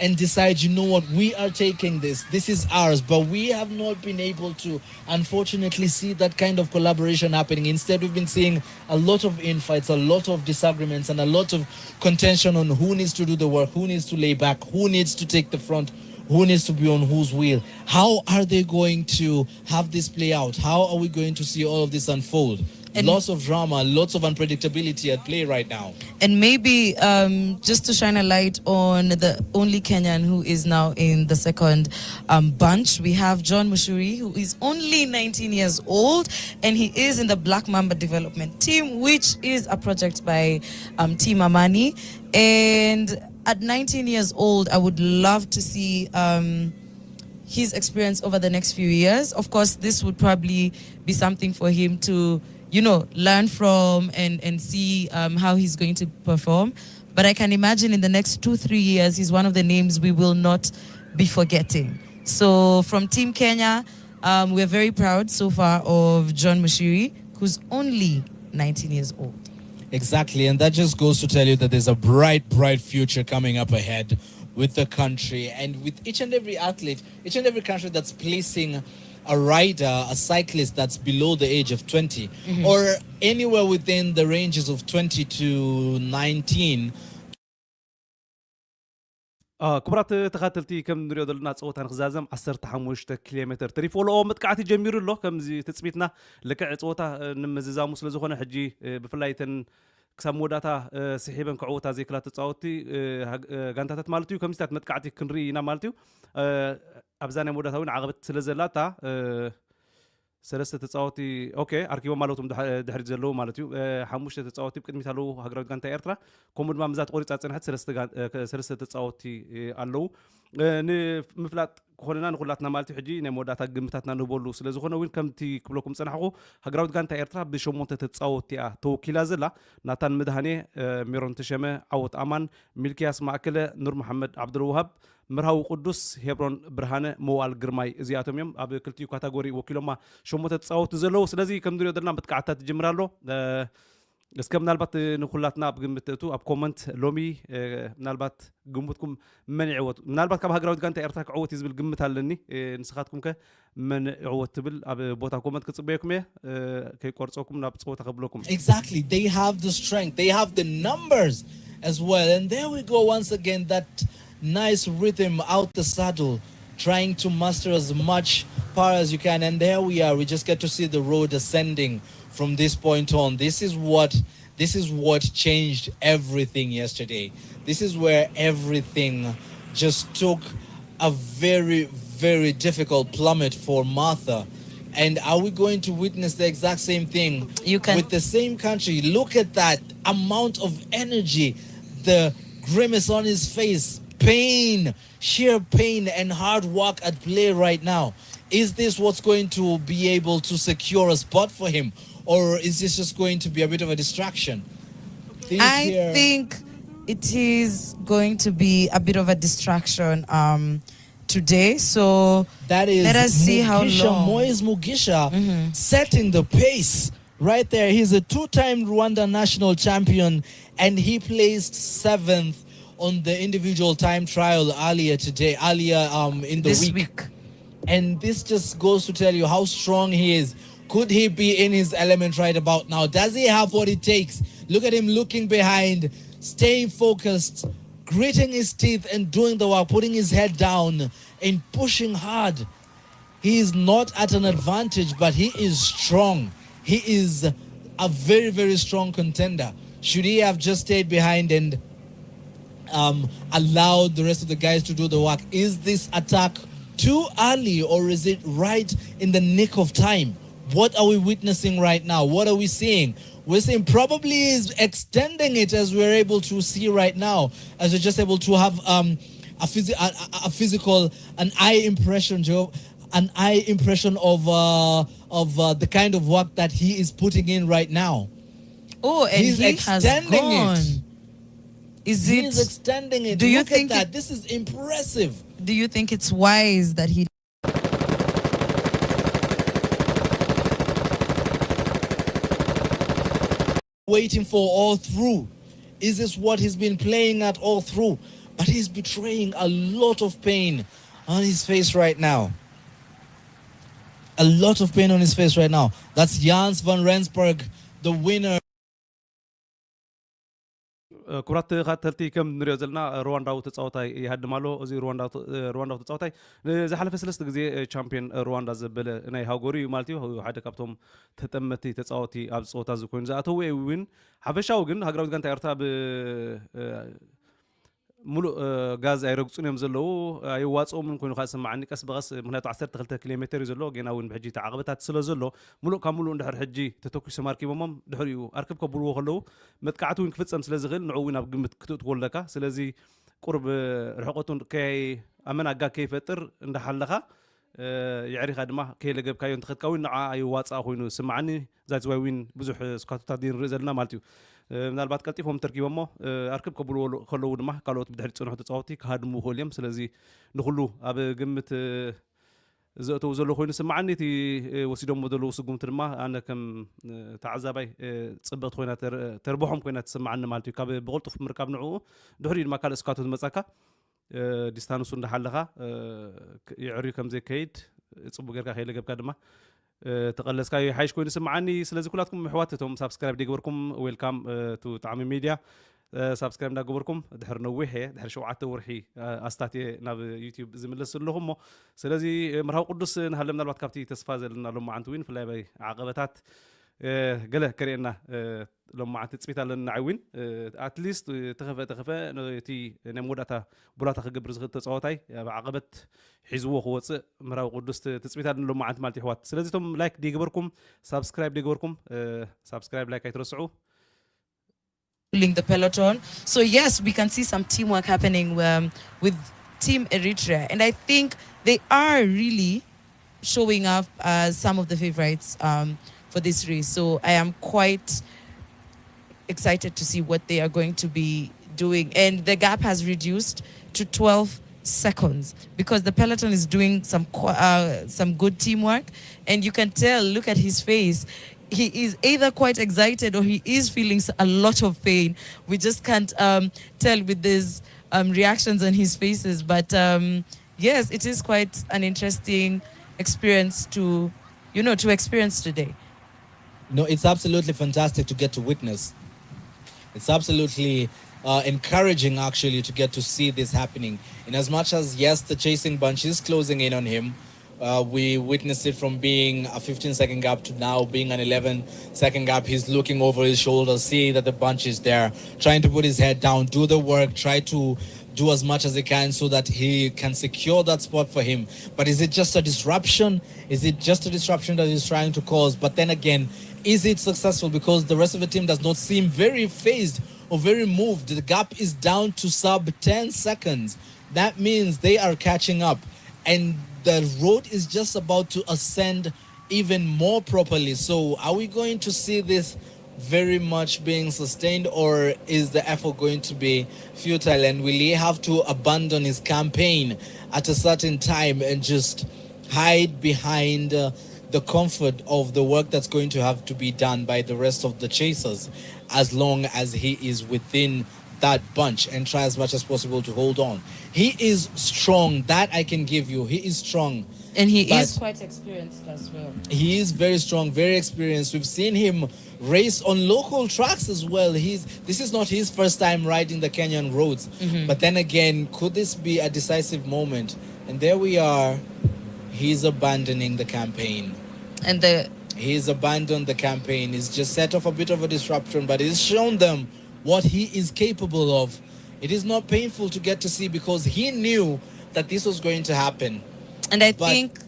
Speaker 1: and decide, you know what, we are taking this is ours. But we have not been able to, unfortunately, see that kind of collaboration happening. Instead, we've been seeing a lot of infights, a lot of disagreements, and a lot of contention on who needs to do the work, who needs to lay back, who needs to take the front, who needs to be on whose wheel. How are they going to have this play out? How are we going to see all of this unfold? And lots of drama, lots of unpredictability at play right now.
Speaker 2: And maybe just to shine a light on the only Kenyan who is now in the second bunch, we have John Mushuri, who is only 19 years old, and he is in the Black Mamba Development Team, which is a project by Team Amani. And at 19 years old, I would love to see his experience over the next few years. Of course, this would probably be something for him to learn from and see how he's going to perform. But I can imagine in the next 2-3 years, he's one of the names we will not be forgetting. So from Team Kenya, we're very proud so far of John Mushiri, who's only 19 years old.
Speaker 1: Exactly, and that just goes to tell you that there's a bright, bright future coming up ahead with the country and with each and every athlete, each and every country that's placing a rider, a cyclist that's below the age of 20 or anywhere within the ranges of 20 to 19.
Speaker 3: كبرات تخاتلتي كم نريد لنا تصوت نخزازم 15 كيلومتر تريفولو متقعتي جميرو له كم زي تثبيتنا لكع صوتا نمززامو سلا زخونه حجي بفلايتن كسام وداتا سحيبن كعوتا زي كلا تصاوتي غانتاتات مالتيو كم ستات متقعتي كنرينا مالتيو ابزانه وداتا وين عقبت سلا زلاتا سلسته تصاوتي اوكي اركيبو مالوتهم دحري زلو مالتيو حموشته تصاوتي بقدميت لو هاغراوت غانتا ايرترا كومود مامزات قوريصا صنحت سلسته تصاوتي አለው ንምፍላጥ ኮነና ንኹላትና ማለት ሕጂ ናይ መወዳእታ ግምታትና ንበሉ ስለ ዝኾነ ወይን ከምቲ ክብለኩም ጽናሕኹ ሃገራዊት ጋንታ ኤርትራ ብሸሞንተ ተጻወትያ ተወኪላ ዘላ ናታን ምድሃኔ ሜሮን ተሸመ ዓወት ኣማን ሚልኪያስ ማእከለ ኑር መሐመድ ዓብዱልዋሃብ ምርሃው ቅዱስ ሄብሮን ብርሃነ መዋል ግርማይ እዚኣቶም እዮም ኣብ ክልቲኡ ካታጎሪ ወኪሎማ ሸሞንተ ተጻወቱ ዘለው ስለዚ ከም ድሪዮ ዘለና ብትቃዓታት ትጅምራሎ እስከ ምናልባት ንኹላትና ብግምትቱ ኣብ ኮመንት ሎሚ ምናልባት ግምትኩም መን ይዕወት ምናልባት ካብ ሃገራዊት ጋንታ ኤርትራ ክዕወት ይዝብል ግምት ኣለኒ ንስኻትኩም ከ መን ይዕወት ትብል ኣብ ቦታ ኮመንት ክጽበየኩም ከይቆርጾኩም ናብ ጽወታ ከብለኩም
Speaker 1: Exactly, they have the strength, they have the numbers as well, and there we go once again, that nice rhythm out the saddle, trying to master as much power as you can. And there we are, we just get to see the road ascending from this point on. This is what changed everything yesterday. This is where everything just took a very, very difficult plummet for Martha. And are we going to witness the exact same thing with the same country? Look at that amount of energy, the grimace on his face, pain sheer pain and hard work at play right now. Is this what's going to be able to secure a spot for him? Or is this just going to be a bit of a distraction?
Speaker 2: I think it is going to be a bit of a distraction today. So
Speaker 1: that is,
Speaker 2: let us see how long.
Speaker 1: Moise Mugisha setting the pace right there. He's a two-time Rwanda national champion, and he placed 7th on the individual time trial earlier in the week. And this just goes to tell you how strong he is. Could he be in his element right about now? Does he have what it takes? Look at him looking behind, staying focused, gritting his teeth and doing the work, putting his head down and pushing hard. He is not at an advantage, but he is strong. He is a very, very strong contender. Should he have just stayed behind and allowed the rest of the guys to do the work? Is this attack too early, or is it right in the nick of time? What are we witnessing right now? What are we seeing? We're seeing probably is extending it, as we're able to see right now, as we're just able to have an eye impression of the kind of work that he is putting in right now.
Speaker 2: Oh, and
Speaker 1: he's extending it. He's extending it.
Speaker 2: Do you think
Speaker 1: that? This is impressive.
Speaker 2: Do you think it's wise that he
Speaker 1: waiting for all through? Is this what he's been playing at all through? But he's betraying a lot of pain on his face right now. A lot of pain on his face right now. That's Jans van Rensburg, the winner.
Speaker 3: ኩራት ተኸተልቲ ከም ንሪኦ ዘለና ሩዋንዳዊ ተፃዋታይ ይሃድም ኣሎ። እዚ ሩዋንዳዊ ተፃዋታይ ዝሓለፈ 3 ግዜ ቻምፕዮን ሩዋንዳ ዘበለ ናይ ሃገሩ እዩ ማለት እዩ። ሓደ ካብቶም ተጠመቲ ተፃወቲ ኣብ ፀወታ ዝኮይኑ ዝኣተው እውን ሓፈሻዊ ግን ሃገራዊት ጋንታ ኤርትራ ብ ሙሉእ ጋዝ ኣይረግፁን እዮም ዘለዉ ኣይዋፅኦምን ኮይኑ ከዓ ሰማዓኒ ቀስ በቀስ ምክንያቱ 12 ኪሎ ሜትር እዩ ዘሎ ገና እውን ብሕጂ ተዓቐበታት ስለ ዘሎ ሙሉእ ካብ ሙሉእ እንድሕር ሕጂ ተተኪሶ ማርኪቦሞም ድሕሪኡ ኣርክብ ከብልዎ ከለዉ መጥቃዕቲ እውን ክፍፀም ስለ ዝኽእል ንዕኡ እውን ኣብ ግምት ክትእትዎ ኣለካ። ስለዚ ቁርብ ርሕቀቱን ኣመናጋ ከይፈጥር እንዳሓለኻ يعرف هذا ما كي لقب كايون تخد كون نع يواص أخوينه سمعني ذات وين بزح سكاتو تدين رزلنا مالتيو من البعض كلتيفهم تركيبه ما أركب قبول خلوا ما قالوا تبدأ تصنع تصوتي كهذا مو خليهم سلزي نخلو أبى قمة زقتو زلوا خوينه سمعني تي وسيدهم مدلوا سقوم ترما أنا كم تعذبي تصبت خوينه تربحهم خوينه تسمعنا مالتيو كاب بقولت في مركب نعو دحري ما كان سكاتو مساكا ديستانو سند حلقة يعري كم زي كيد تصبو غيرك خيل لقب كدما تقلص كاي حيش كوين سمعني سلازي كلاتكم محواتتهم سبسكرايب دي قبركم ويلكم تو تعمي ميديا سبسكرايب دا قبركم دحر نوحي دحر شوعته ورحي استاتي ناب يوتيوب زملس لهم سلازي مرهو قدس نهلمنا الوقت كابتي تسفاز لنا لهم عنتوين في اللعبه عقبتات قله كرينا لما عاد تثبيت على النعوين اتليست تخفى نتي نموداتا بولاتا خقبر زغ تصوتاي بعقبت حزوه خوص مراو قدس تثبيت على لما عاد مالتي حوات سلازيتم لايك دي قبركم سبسكرايب دي قبركم سبسكرايب لايك يترسعوا
Speaker 2: the peloton. So yes, we can see some teamwork happening with Team Eritrea, and I think they are really showing up as some of the favorites for this race. So I am quite excited to see what they are going to be doing. And the gap has reduced to 12 seconds because the peloton is doing some good teamwork. And you can tell, look at his face. He is either quite excited or he is feeling a lot of pain. We just can't tell with these reactions on his faces. But yes, it is quite an interesting experience to experience today.
Speaker 1: No, it's absolutely fantastic to get to witness. It's absolutely encouraging, actually, to get to see this happening. In as much as, yes, the chasing bunch is closing in on him. We witnessed it from being a 15-second gap to now being an 11-second gap. He's looking over his shoulder, seeing that the bunch is there, trying to put his head down, do the work, try to do as much as he can so that he can secure that spot for him. But is it just a disruption? Is it just a disruption that he's trying to cause? But then again, is it successful? Because the rest of the team does not seem very phased or very moved. The gap is down to sub 10 seconds. that means they are catching up. And the road is just about to ascend even more properly. So are we going to see this very much being sustained, or is the effort going to be futile, and will he have to abandon his campaign at a certain time and just hide behind the comfort of the work that's going to have to be done by the rest of the chasers, as long as he is within that bunch, and try as much as possible to hold on? He is strong, that I can give you. He is strong.
Speaker 2: And he is quite experienced as well.
Speaker 1: He is very strong, very experienced. We've seen him race on local tracks as well. This is not his first time riding the Kenyan roads. But then again, could this be a decisive moment? And there we are. He's abandoning the campaign. He's abandoned the campaign. He's just set off a bit of a disruption, but he's shown them what he is capable of. It is not painful to get to see, because he knew that this was going to happen.
Speaker 2: And I think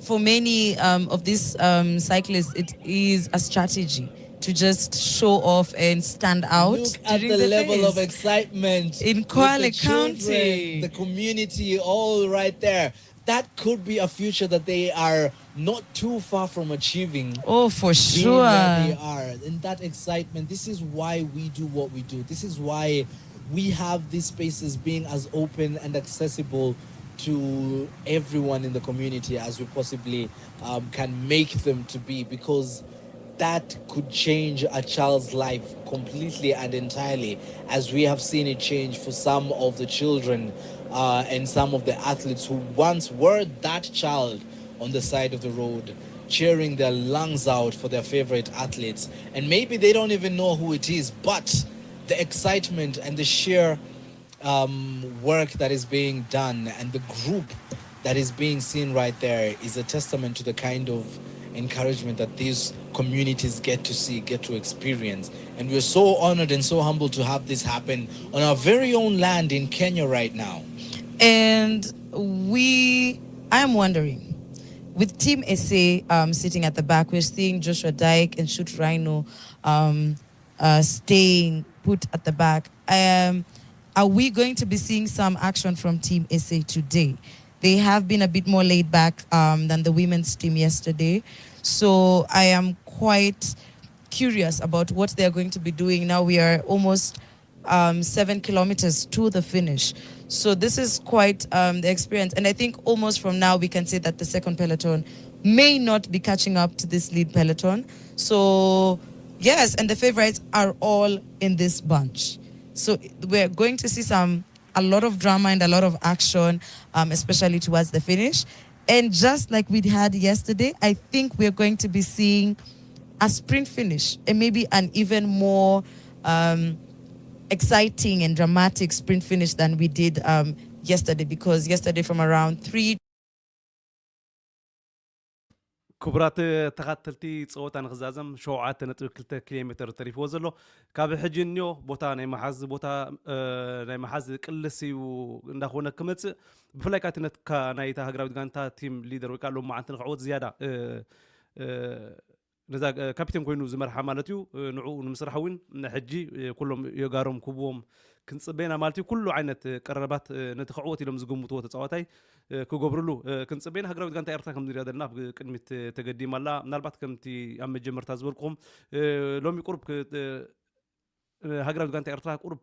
Speaker 2: for many of these cyclists, it is a strategy to just show off and stand out.
Speaker 1: Look at the level of excitement
Speaker 2: in Kwale County.
Speaker 1: The community, all right there. That could be a future that they are not too far from achieving.
Speaker 2: Oh, for sure.
Speaker 1: Where they are. And that excitement, this is why we do what we do. This is why we have these spaces being as open and accessible to everyone in the community as we possibly can make them to be, because that could change a child's life completely and entirely, as we have seen it change for some of the children and some of the athletes who once were that child on the side of the road, cheering their lungs out for their favorite athletes. And maybe they don't even know who it is, but the excitement and the sheer work that is being done and the group that is being seen right there is a testament to the kind of encouragement that these communities get to see, get to experience. And we're so honored and so humbled to have this happen on our very own land in Kenya right now.
Speaker 2: And I am wondering, with Team SA sitting at the back, we're seeing Joshua Dyke and Shoot Rhino staying put at the back. Are we going to be seeing some action from Team SA today? They have been a bit more laid back than the women's team yesterday. So I am quite curious about what they're going to be doing. Now we are almost 7 kilometers to the finish. So this is quite the experience. And I think almost from now we can say that the second peloton may not be catching up to this lead peloton. So yes, and the favorites are all in this bunch. So we're going to see a lot of drama and a lot of action, especially towards the finish. And just like we had yesterday, I think we're going to be seeing a sprint finish, and maybe an even more exciting and dramatic sprint finish than we did yesterday, because yesterday from around 3
Speaker 3: كبرات تغتلتي صوت أنا غزازم شوعات نتوكلت كيلومتر تريف وزلو كاب حجنيو بوتا ناي محز بوتا ناي محز قلسي وندخونا كمت بفلايكات نت كناي تا هغراوت غانتا تيم ليدر وقالو ما انت نقعود زياده نزا كابتن كوينو زمرحه مالتيو نعو نمسرحوين حجي كلهم يغاروم كوبوم كنصبينا مالتي كله عينت قربات نتخعوت لهم زغمتو تصاوتاي كغبرلو كنصبينا هغراوت غانتا ايرتا كم دريادنا قدمت تقديم الله منالبات كمتي ام جمرتا زبرقوم لومي قرب هغراوت غانتا ايرتا قرب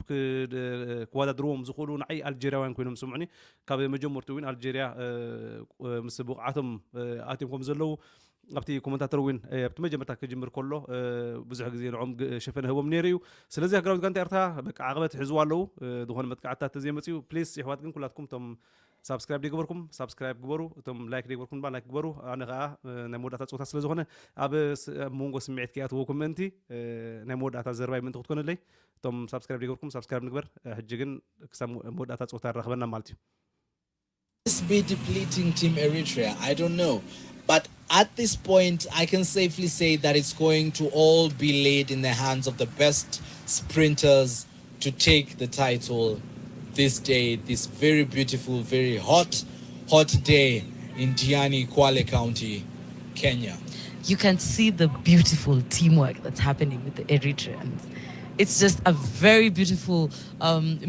Speaker 3: كوادا دروم زخولو نعي الجيرياوان كوينهم سمعني كاب مجمرتو وين الجيريا مسبوقاتهم اتيمكم زلو ابتي كومنتاتور وين ابتي مجمرتا كجمر كله بزح غزي نعم شفنه هو منيريو سلازي هغراوت غانتا ايرتا بقى عقبت حزوالو دخون متقعتات تزيمتيو بليز يحوات كن كلاتكم تم سبسكرايب ديغبركم سبسكرايب غبرو تم لايك ديغبركم لايك غبرو انا غا نموداتا صوتا سلازونه اب مونغو سمعت كيات وكومنتي نموداتا زرباي من تكون لي تم سبسكرايب ديغبركم سبسكرايب نغبر حجيغن كسم موداتا صوتا رخبنا مالتي.
Speaker 1: This be depleting Team Eritrea? I don't know. But at this point, I can safely say that it's going to all be laid in the hands of the best sprinters to take the title this day, this very beautiful, very hot day in Diani, Kwale County, Kenya.
Speaker 2: You can see the beautiful teamwork that's happening with the Eritreans. it's just a very beautiful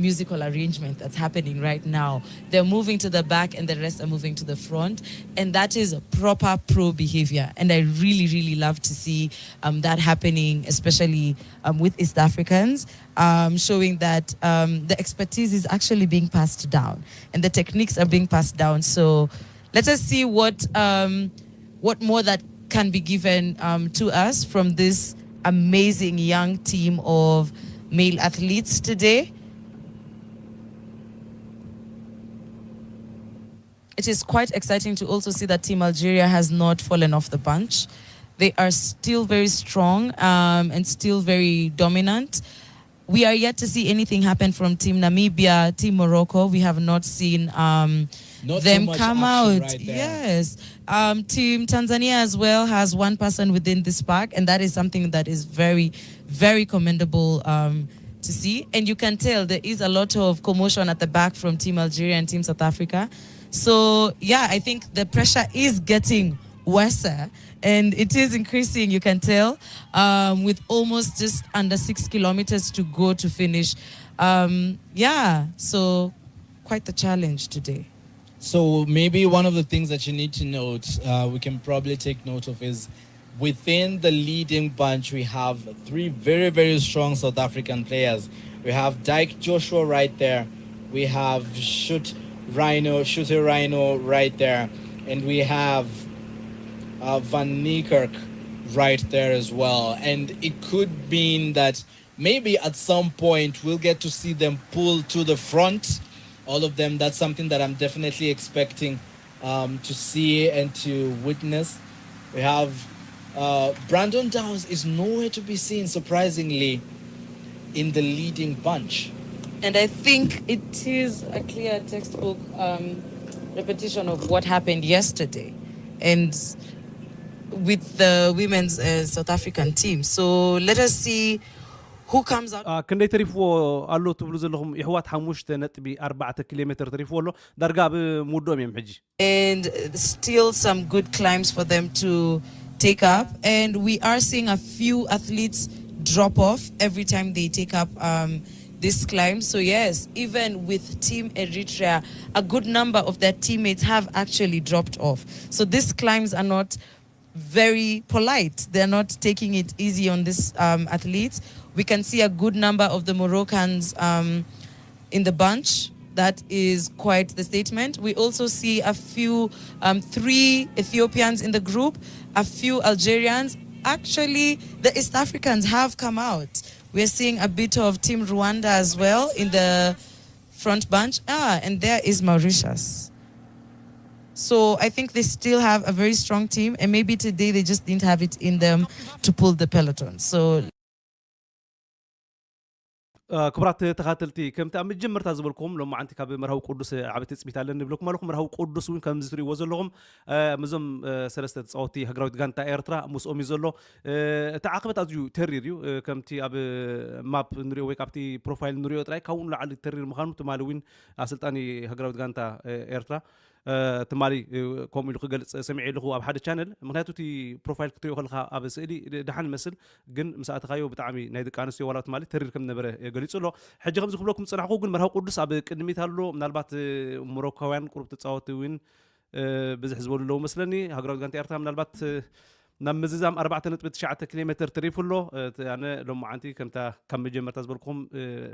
Speaker 2: musical arrangement that's happening right now. They're moving to the back and the rest are moving to the front. And that is a proper pro behavior. And I really, really love to see that happening, especially with East Africans, showing that the expertise is actually being passed down and the techniques are being passed down. So let us see what more that can be given to us from this amazing young team of male athletes today. It is quite exciting to also see that Team Algeria has not fallen off the bunch. They are still very strong and still very dominant. We are yet to see anything happen from Team Namibia, Team Morocco. We have not seen them come out.
Speaker 1: Right there.
Speaker 2: Yes. Team Tanzania as well has one person within this pack, and that is something that is very, very commendable to see. And you can tell there is a lot of commotion at the back from Team Algeria and Team South Africa. So, yeah, I think the pressure is getting worse, and it is increasing, you can tell, with almost just under 6 kilometers to go to finish. Yeah, so quite the challenge today.
Speaker 1: So maybe one of the things that you need to note, we can probably take note of, is within the leading bunch, we have 3 very, very strong South African players. We have Dyke Joshua right there. We have Shooter Rhino right there. And we have Van Niekerk right there as well. And it could mean that maybe at some point we'll get to see them pull to the front. All of them. That's something that I'm definitely expecting to see and to witness. We have Brandon Downs is nowhere to be seen, surprisingly, in the leading bunch.
Speaker 2: And I think it is a clear textbook repetition of what happened yesterday and with the women's South African team. So let us see who comes out.
Speaker 3: كندي تريفو قالو تبلو زلهم يحوات حموشت نتبي 4 كيلومتر تريفو له درجة بمودهم يمحجي.
Speaker 2: And still some good climbs for them to take up. And we are seeing a few athletes drop off every time they take up this climb. So yes, even with Team Eritrea, a good number of their teammates have actually dropped off. So these climbs are not very polite. They're not taking it easy on these athletes. We can see a good number of the Moroccans in the bunch. That is quite the statement. We also see a few, 3 Ethiopians in the group, a few Algerians. Actually, the East Africans have come out. We're seeing a bit of Team Rwanda as well in the front bunch. And there is Mauritius. So I think they still have a very strong team, and maybe today they just didn't have it in them to pull the peloton. So
Speaker 3: كبرات تخاتلتي كم تأمل جمرت أزبلكم لما عندك كاب مرهو قدس عبت تسميت على نبلكم مالكم مرهو قدس وين كم زتري وزلهم مزم سلسلة صوتي هجروت جانتا إيرترا مسؤوم يزلوا تعاقبت أزيو تريريو كم تي أب ماب نوريو ويك أبتي بروفايل نوريو تراي كون لعل الترير مخانو تمالوين أصلتاني هجروت جانتا إيرترا تمالي كومي لخو قلت سمعي لخو أب حد channel مغنياتو تي بروفايل كتريو خلخا أب سئلي دحان مثل جن مساعد خايو بتعمي نايدك أنسي ولا تمالي ترير كم نبره قلت له حاجة خمس خبلكم تصنعوا قول مرهو قدس أب كدميت هالو من البعض مروكوان قرب تتصاوتوين بزح زول له مثلني هجرات جانت إيرتها من البعض نمززام 4.9 كيلومتر تريفلو يعني لما عندي كم جمرت أزبلكم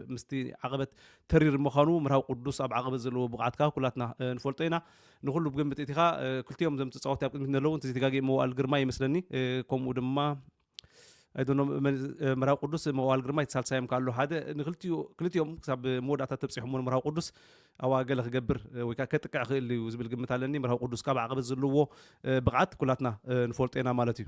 Speaker 3: مستي عقبة ترير مخانو مرهو قدس أب عقبة زلو بقعتك كلاتنا نفولتينا نقول بقمة إتخاء كل يوم زم تصوتي أبقى من اللون أنت تيجي مو الجرماي مثلني كم ودما I don't know مرهو قدس مو الجرماي تسال سايم قالوا هذا كل يوم كسب مود أتتبسي حمون مرهو قدس أو قال جبر وكاكتك اللي وزبل قمة علني مرهو قدس كاب عقبة زلو بقعت كلاتنا نفولتينا مالتي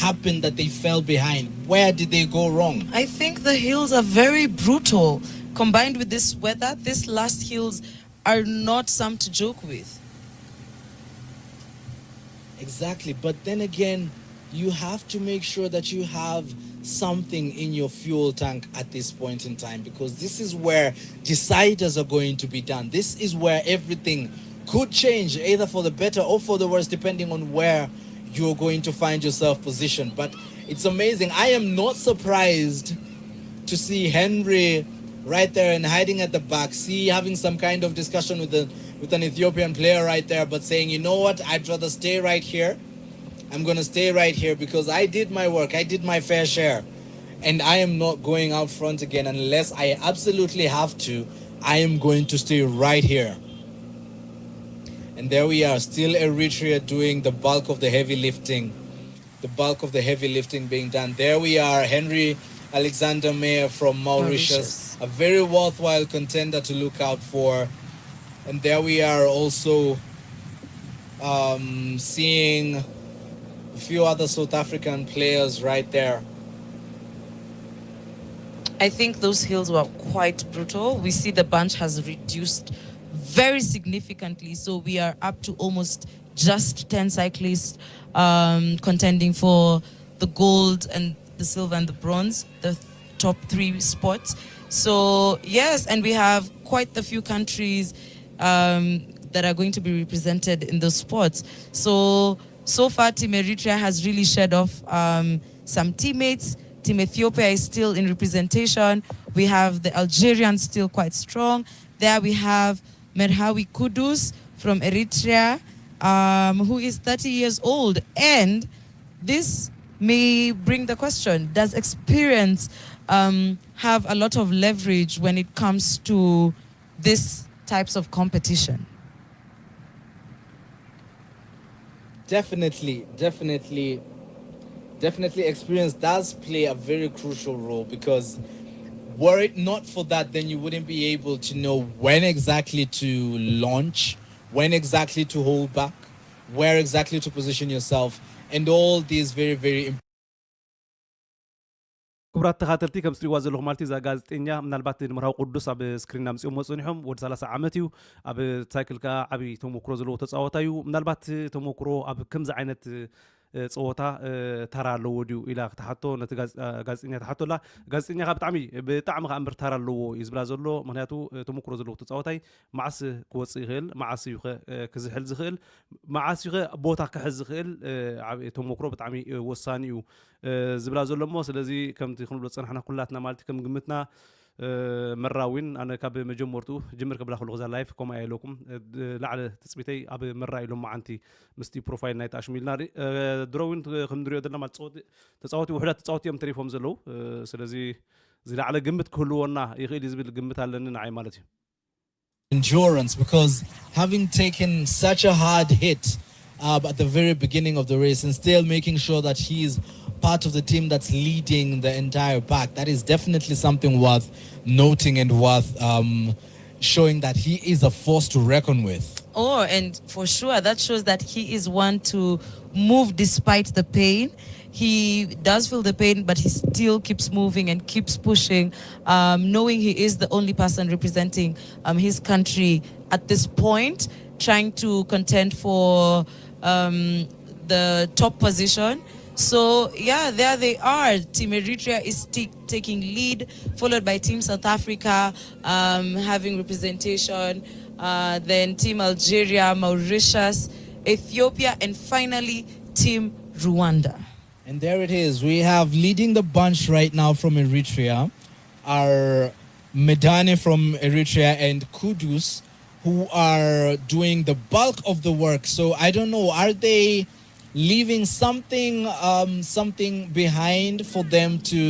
Speaker 1: happened that they fell behind? Where did they go wrong?
Speaker 2: I think the hills are very brutal. Combined with this weather, these last hills are not some to joke with.
Speaker 1: Exactly. But then again, you have to make sure that you have something in your fuel tank at this point in time, because this is where deciders are going to be done. This is where everything could change, either for the better or for the worse, depending on where you're going to find yourself positioned. But it's amazing. I am not surprised to see Henry right there and hiding at the back, see having some kind of discussion with an Ethiopian player right there, but saying, you know what, I'd rather stay right here. I'm going to stay right here because I did my work, I did my fair share, and I am not going out front again unless I absolutely have to. I am going to stay right here. And there we are, still Eritrea doing the bulk of the heavy lifting. The bulk of the heavy lifting being done. There we are, Henry Alexander Mayer from Mauritius. A very worthwhile contender to look out for. And there we are also seeing a few other South African players right there.
Speaker 2: I think those hills were quite brutal. We see the bunch has reduced very significantly. So we are up to almost just 10 cyclists contending for the gold and the silver and the bronze, the top 3 spots. So yes, and we have quite a few countries that are going to be represented in those spots. So far, Team Eritrea has really shed off some teammates. Team Ethiopia is still in representation. We have the Algerians still quite strong. There we have Merhawi Kudus from Eritrea, who is 30 years old. And this may bring the question, does experience have a lot of leverage when it comes to these types of competition?
Speaker 1: Definitely experience does play a very crucial role, because were it not for that, then you wouldn't be able to know when exactly to launch, when exactly to hold back, where exactly to position yourself, and all these very, very important.
Speaker 3: ክቡራት ተኸታተልቲ ከም ትሪእዋ ዘለኹም ማለት እዩ እዛ ጋዜጠኛ ምናልባት ንምርሃዊ ቅዱስ ኣብ ስክሪንና ምፅኦም መፅኒሖም ወዲ 30 ዓመት እዩ ኣብ ሳይክል ከዓ ዓብይ ተሞክሮ ዘለዎ ተፃወታ እዩ ምናልባት ተሞክሮ ኣብ ከምዚ ዓይነት ፀወታ ተራ ኣለዎ ድዩ ኢላ ክትሓቶ ነቲ ጋዜጠኛ ተሓቶላ ጋዜጠኛ ከዓ ብጣዕሚ ከዓ እምበር ተራ ኣለዎ እዩ ዝብላ ዘሎ ምክንያቱ ተሞክሮ ዘለዎ ተፃወታይ ማዓስ ክወፅእ ይኽእል ማዓስ እዩ ክዝሕል ዝኽእል ማዓስ እዩ ቦታ ክሕዝ ዝኽእል ተሞክሮ ብጣዕሚ ወሳኒ እዩ ዝብላ ዘሎ እሞ ስለዚ ከምቲ ክንብሎ ፀናሕና ኩላትና ማለት ከም ግምትና መራዊን ኣነ ካብ መጀመርቱ ጅምር ከብላ ከለኹ ዛ ላይፍ ከምኡ ኢለኩም ላዕለ ትፅቢተይ ኣብ መራዊ ኢሎም ማዓንቲ ምስቲ ፕሮፋይል ናይ ተኣሽሚልና ድሮውን ከም ንሪኦ ዘለና ማለት ተፃወቲ ውሕዳት ተፃወቲ እዮም ተሪፎም ዘለዉ ስለዚ ዝላዕለ ግምት ክህልዎና ይኽእል እዩ ዝብል ግምት ኣለኒ ንዓይ ማለት እዩ
Speaker 1: endurance, because having taken such a hard hit at the very beginning of the race and still making sure that he's part of the team that's leading the entire pack, that is definitely something worth noting and worth showing that he is a force to reckon with.
Speaker 2: Oh, and for sure, that shows that he is one to move despite the pain. He does feel the pain, but he still keeps moving and keeps pushing, knowing he is the only person representing his country at this point, trying to contend for the top position. So, yeah, there they are. Team Eritrea is taking lead, followed by Team South Africa having representation, then Team Algeria, Mauritius, Ethiopia, and finally Team Rwanda.
Speaker 1: And there it is. We have leading the bunch right now from Eritrea are Medane from Eritrea and Kudus, who are doing the bulk of the work. So I don't know, are they leaving something behind for them to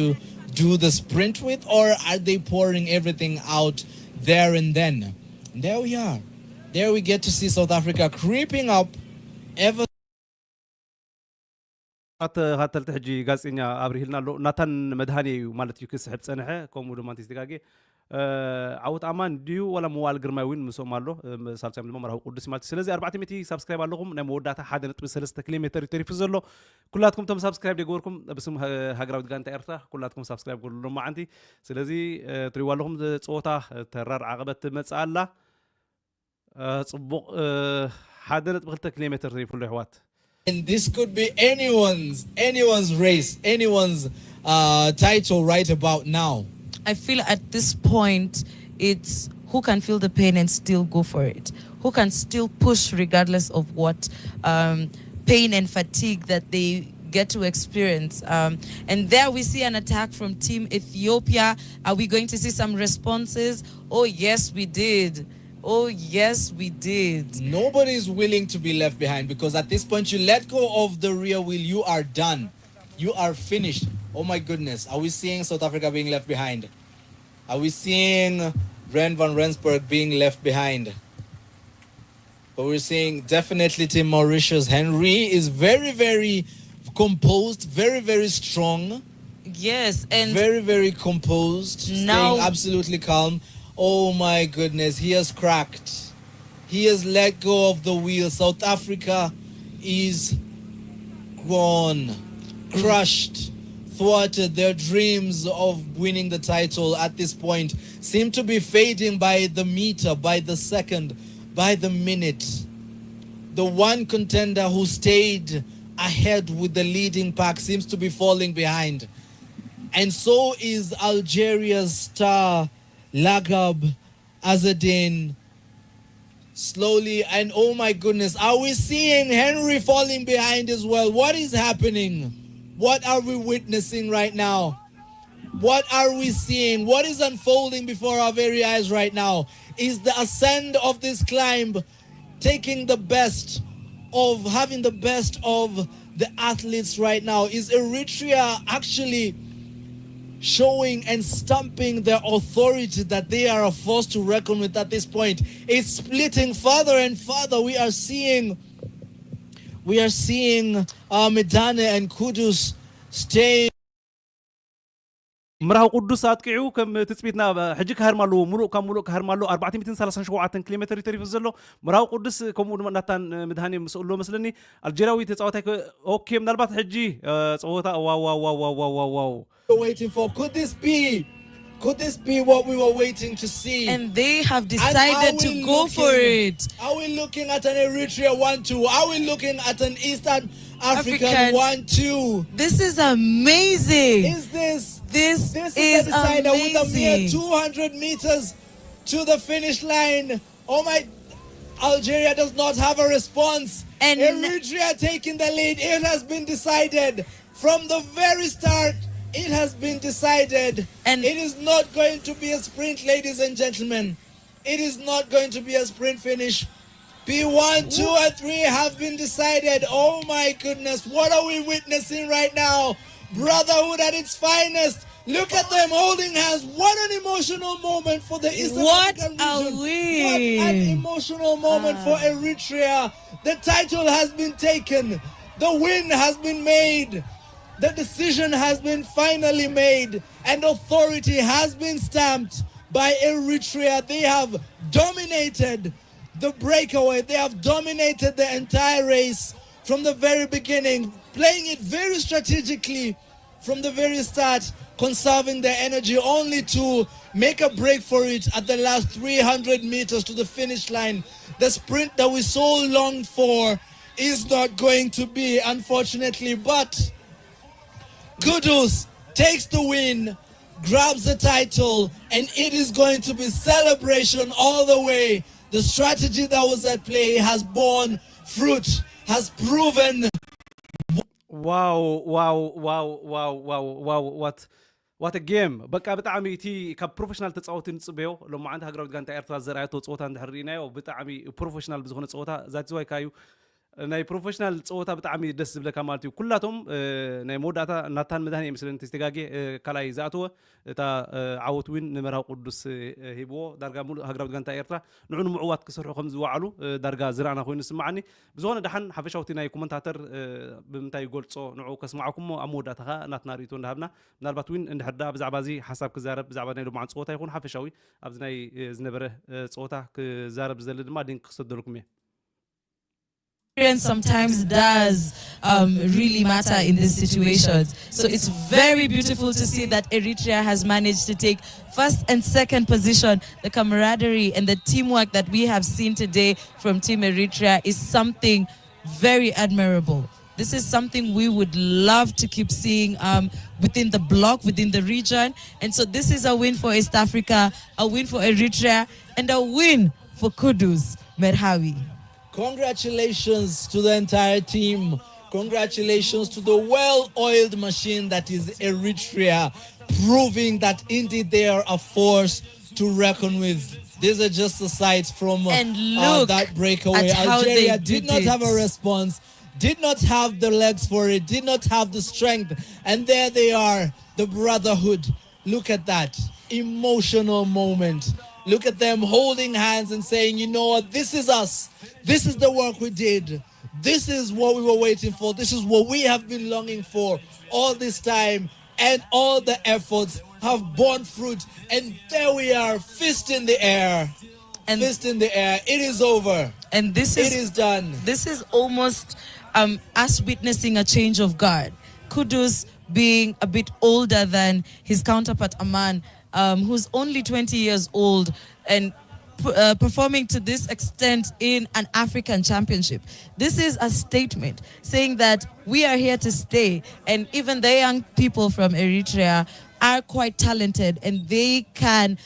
Speaker 1: do the sprint with, or are they pouring everything out there and then? And there we are. There we get to see South Africa creeping up ever.
Speaker 3: ተኸተልቲ ሕጂ ጋዜጠኛ ኣብሪሂልና ኣሎ ናታን መድሃኒ እዩ ማለት እዩ ክስሕብ ፀንሐ ከምኡ ድማ እንትስተጋጌ ዓወት ኣማን ድዩ ወላ መዋል ግርማይ እውን ምስኦም ኣሎ ሳልሳይም ድማ መርሃዊ ቅዱስ ማለት ስለዚ 400 ሳብስክራይብ ኣለኹም ናይ መወዳእታ 1.3 ኪሎ ሜትር ተሪፉ ዘሎ ኩላትኩም ቶም ሳብስክራይብ ደገበርኩም ብስም ሃገራዊ ጋንታ ኤርትራ ኩላትኩም ሳብስክራይብ ገሉ ማዓንቲ ስለዚ ትሪእዋ ኣለኹም ፀወታ ተራር ዓቐበት ትመፅእ ኣላ ፅቡቕ 1.2 ኪሎ ሜትር ተሪፉ ኣሎ ኣሕዋት
Speaker 1: And this could be anyone's race, anyone's title right about now.
Speaker 2: I feel at this point, it's who can feel the pain and still go for it. Who can still push regardless of what pain and fatigue that they get to experience. And there we see an attack from Team Ethiopia. Are we going to see some responses? Oh, yes, we did. Oh, yes, we did.
Speaker 1: Nobody is willing to be left behind, because at this point, you let go of the rear wheel, you are done. You are finished. Oh my goodness. Are we seeing South Africa being left behind? Are we seeing Ren van Rensburg being left behind? But we're seeing definitely Team Mauritius. Henry is very, very composed, very, very strong.
Speaker 2: Yes, and
Speaker 1: very, very composed,
Speaker 2: now
Speaker 1: staying absolutely calm. Oh my goodness, he has cracked. He has let go of the wheel. South Africa is gone, crushed, thwarted. Their dreams of winning the title at this point seem to be fading by the meter, by the second, by the minute. The one contender who stayed ahead with the leading pack seems to be falling behind. And so is Algeria's star, Lagab Azadin, slowly. And oh my goodness, are we seeing Henry falling behind as well? What is happening? What are we witnessing right now? What are we seeing? What is unfolding before our very eyes right now? Is the ascent of this climb taking the best of, having the best of the athletes right now? Is Eritrea actually showing and stamping their authority that they are a force to reckon with at this point? It's splitting further and further. We are seeing Medane and Kudus stay.
Speaker 3: مراه قدوس أتقعو كم تثبيتنا حجك هرمالو ملوك هرمالو 437 كيلومتر يتريف زلو مراه قدوس كم نتان مدهاني مسؤولو مثلني الجراوي تصوتك أوكي من البات حجي صوتا واو
Speaker 1: waiting for. Could this be what we were waiting to see?
Speaker 2: And they have decided to go for it.
Speaker 1: Are we looking at an Eritrea 1-2? Are we looking at an Eastern African 1-2?
Speaker 2: This is amazing.
Speaker 1: Is this
Speaker 2: is
Speaker 1: the decider
Speaker 2: amazing.
Speaker 1: with a mere 200 meters to the finish line? Oh my, Algeria does not have a response.
Speaker 2: And
Speaker 1: Eritrea taking the lead. It has been decided from the very start. It has been decided. And it is not going to be a sprint, ladies and gentlemen. It is not going to be a sprint finish. P1, 2, and 3 have been decided. Oh my goodness, what are we witnessing right now? Brotherhood at its finest. Look at them holding hands. What an emotional moment for the Eastern African region. What an emotional moment for Eritrea. The title has been taken. The win has been made. The decision has been finally made, and authority has been stamped by Eritrea. They have dominated the breakaway. They have dominated the entire race from the very beginning, playing it very strategically from the very start, conserving their energy only to make a break for it at the last 300 meters to the finish line. The sprint that we so longed for is not going to be, unfortunately, but Kudus takes the win, grabs the title, and it is going to be celebration all the way. The strategy that was at play has borne fruit, has proven.
Speaker 3: Wow, what a game. بقى بتعمي تي كبروفيشنال تتصوتين تصبيو لما عندها هجرة كانت إيرترا زرعته تصوتها نحرينا وبتعمي بروفيشنال بزخون تصوتها ذات زواي كايو ناي بروفيشنال تصوتها بتعمي دس بلا كمالتي كلاتهم ناي موداتا ناتان مدهني مثلا تستجاجي كلاي ذاته تا عوت وين نمره قدس هيبو درجة مول هجرة كانت إيرترا نعنو معوات كسر خمس وعلو درجة زرعنا خوين نسمعني بزخون دحن حفشوتي ناي كومنتاتر بمتاي قلت صو نعو كسمعكم أموداتها ناتناريتون دهبنا نالبات وين إن حدا بزعبازي حسب كزارب بزعباني لو مع صوتها يكون حفشوي أبزناي زنبره صوتها كزارب زلد ما دين قصد لكم
Speaker 2: sometimes does really matter in these situations. So it's very beautiful to see that Eritrea has managed to take first and second position. The camaraderie and the teamwork that we have seen today from Team Eritrea is something very admirable. This is something we would love to keep seeing within the bloc, within the region. And so this is a win for East Africa, a win for Eritrea, and a win for Kudus Merhawi.
Speaker 1: Congratulations to the entire team. Congratulations to the well-oiled machine that is Eritrea, proving that indeed they are a force to reckon with. These are just the sights from that breakaway. Algeria did not have a response, did not have the legs for it, did not have the strength. And there they are, the brotherhood. Look at that emotional moment. Look at them holding hands and saying, you know what, this is us. This is the work we did. This is what we were waiting for. This is what we have been longing for all this time. And all the efforts have borne fruit. And there we are, fist in the air. And fist in the air. It is over.
Speaker 2: And it is done. This is almost us witnessing a change of guard. Kudus being a bit older than his counterpart Aman, who's only 20 years old and performing to this extent in an African championship. This is a statement saying that we are here to stay, and even the young people from Eritrea are quite talented and they can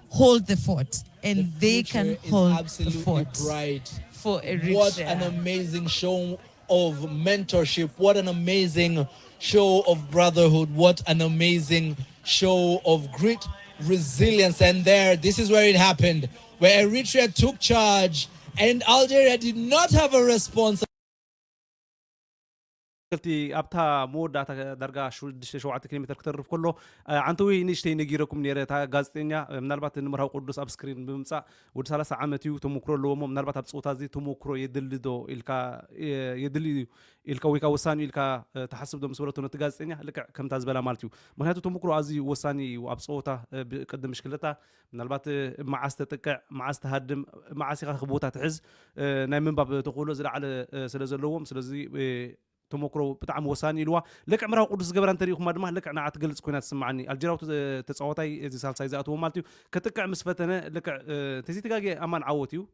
Speaker 2: hold the fort, and they can hold the fort
Speaker 1: bright
Speaker 2: for Eritrea.
Speaker 1: What an amazing show of mentorship, what an amazing show of brotherhood, what an amazing show of grit, resilience. And there, this is where it happened, where Eritrea took charge and Algeria did not have a response.
Speaker 3: أبتا مودة درجة شو 7 كيلومتر كتر في كله عنتوي نشتي نجيركم نيرة غازتينيا من البات نمرها قدوس أبسكرين بمسا ود 3 عامتيو تمكرو لومو من البات أبصوت هذه تمكرو يدلدو إلكا ويكا وساني إلكا تحسب دم صورته نتغازتينيا لك كم تزبلا مالتيو من هاتو تمكرو عزي وساني وأبصوته قدم مشكلتها من البات مع استتقع مع استهدم مع سيخ خبوتها تحز نايم باب تقولوا زل على سلازلوم سلازي تمكرو بتاع وساني لوا لك عمره قدس جبران تاريخ ما دمه لك أنا أتقلص كونات سمعني الجراو تتصوتي إذا سال سايزات ومالتيو كتقع مسفتنا لك تزيد تجاجي أمان عوتيو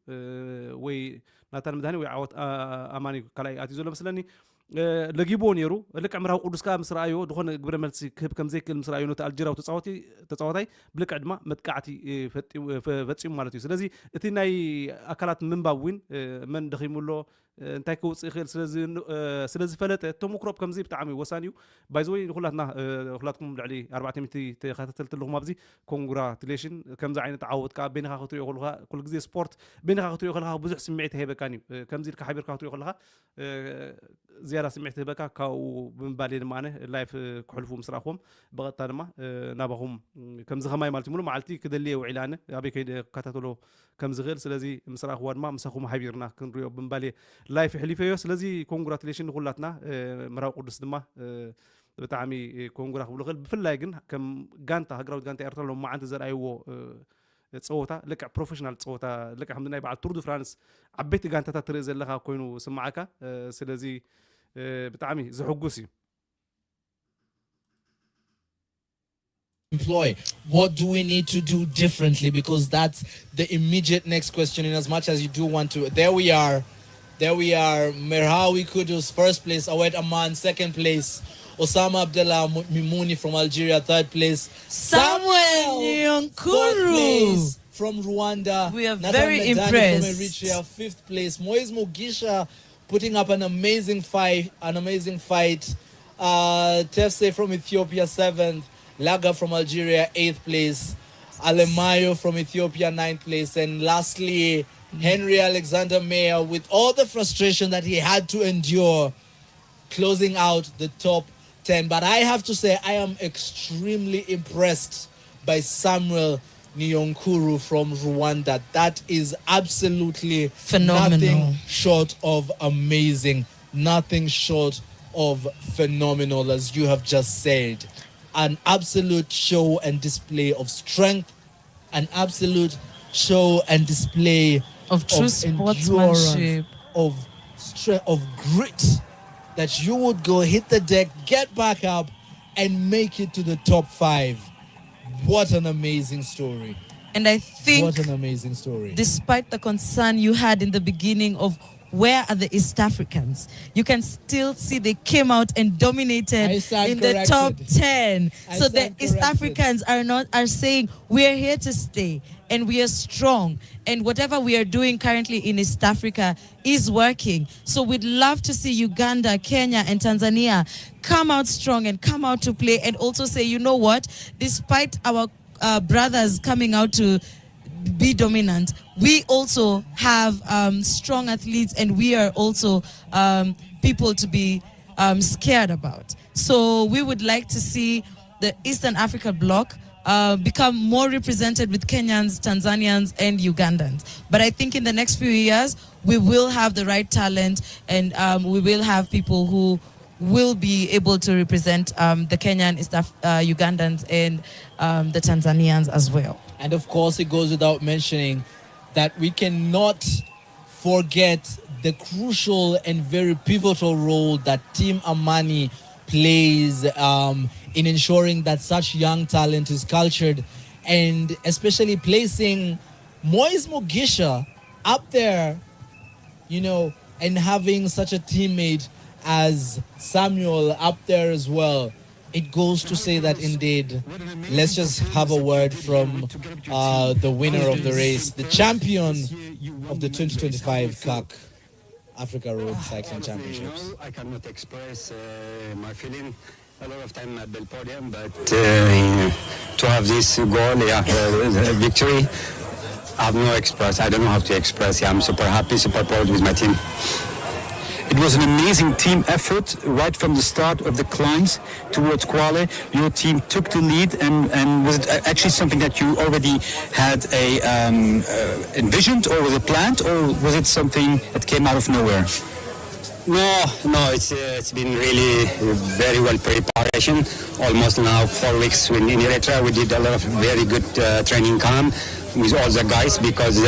Speaker 3: وي ناتن مدهني ويعوت أماني كلاي أتيزول مثلني لجيبون يرو لك عمره قدس كام مسرائيو دخون جبر ملسي كهب كم زيك المسرائيو نت الجراو تتصوتي بلك عدما متقعتي فتيم مالتيو سلازي اتناي أكلات من باوين من دخيمولو انتي كوص يخيل سلازي فلت تمكرو كم زي بتعامي وسانيو بايزوي خلاتنا خلاتكم عليه 4 متي تخاتلت لهم مابزي كونغراتيليشن كم زي عين تعود كا بينها خاطر يقولها كل جزء سبورت بينها خاطر يقولها بزح سمعت هيبه كاني كم زي كحبير خاطر يقولها زياره سمعت هيبه كاو بمبالي معنا لايف كحلفو مسراخهم بغطا لما نابهم كم زي خماي مالتي مولو معلتي كدليه وعلانه ابي كيد كاتاتلو كم زغير سلازي مسراخ وادما مسخو حبيرنا كنريو بمبالي لايف حليفيو سلازي كونغراتيليشن خلاتنا مراو قدس دما بتعامي كونغرا خبل بفلاي جن كم جانتا هجراود جانتا إرتلو ما عنده زر أيوه تصوتا لك بروفيشنال تصوتا لك الحمد لله بعد تور دو فرانس عبيت جانتا تريز لها كوينو سمعك سلازي بتعامي زحوجوسي
Speaker 1: employ. What do we need to do differently? Because that's the immediate next question. In as much as you do want to, there we are. Merhawi Kudus, first place. Awed Aman, second place. Osama Abdullah Mimouni from Algeria, third place.
Speaker 2: Samuel Nyonkuru
Speaker 1: from Rwanda.
Speaker 2: We are
Speaker 1: Nathan
Speaker 2: very
Speaker 1: Medani
Speaker 2: impressed.
Speaker 1: From Eritrea, fifth place. Moise Mugisha putting up an amazing fight. Tefse from Ethiopia, seventh. Laga from Algeria, 8th place. Alemayo from Ethiopia, 9th place. And lastly, Henry Alexander Mayer, with all the frustration that he had to endure, closing out the top 10. But I have to say, I am extremely impressed by Samuel Nyonkuru from Rwanda. That is absolutely
Speaker 2: phenomenal.
Speaker 1: Nothing short of amazing. Nothing short of phenomenal, as you have just said. An absolute show and display of strength, an absolute show and display
Speaker 2: of true sportsmanship,
Speaker 1: of grit, that you would go hit the deck, get back up, and make it to the top 5. What an amazing story.
Speaker 2: And I think,
Speaker 1: what an amazing story.
Speaker 2: Despite the concern you had in the beginning of where are the East Africans? You can still see they came out and dominated in the top 10. So the East Africans are saying we are here to stay and we are strong, and whatever we are doing currently in East Africa is working. So we'd love to see Uganda, Kenya and Tanzania come out strong and come out to play, and also say, you know what, despite our brothers coming out to be dominant, we also have strong athletes, and we are also people to be scared about. So we would like to see the Eastern Africa bloc become more represented with Kenyans, Tanzanians and Ugandans. But I think in the next few years we will have the right talent, and we will have people who will be able to represent the Kenyan, Ugandans and the Tanzanians as well.
Speaker 1: And of course, it goes without mentioning that we cannot forget the crucial and very pivotal role that Team Amani plays in ensuring that such young talent is cultured, and especially placing Moise Mugisha up there, you know, and having such a teammate as Samuel up there as well. It goes to say that indeed, let's just have a word from the winner of the race, the champion of the 2025 CAC Africa Road Cycling Championships.
Speaker 4: I cannot express my feeling a lot of time at the podium, but to have this goal, victory, I have no express. I don't know how to express. I'm super happy, super proud with my team.
Speaker 5: It was an amazing team effort right from the start of the climbs towards Kwale. Your team took the lead, and was it actually something that you already had envisioned, or was it planned, or was it something that came out of nowhere?
Speaker 4: No, it's been really very well preparation. Almost now 4 weeks in Eritrea. We did a lot of very good training camp with all the guys, because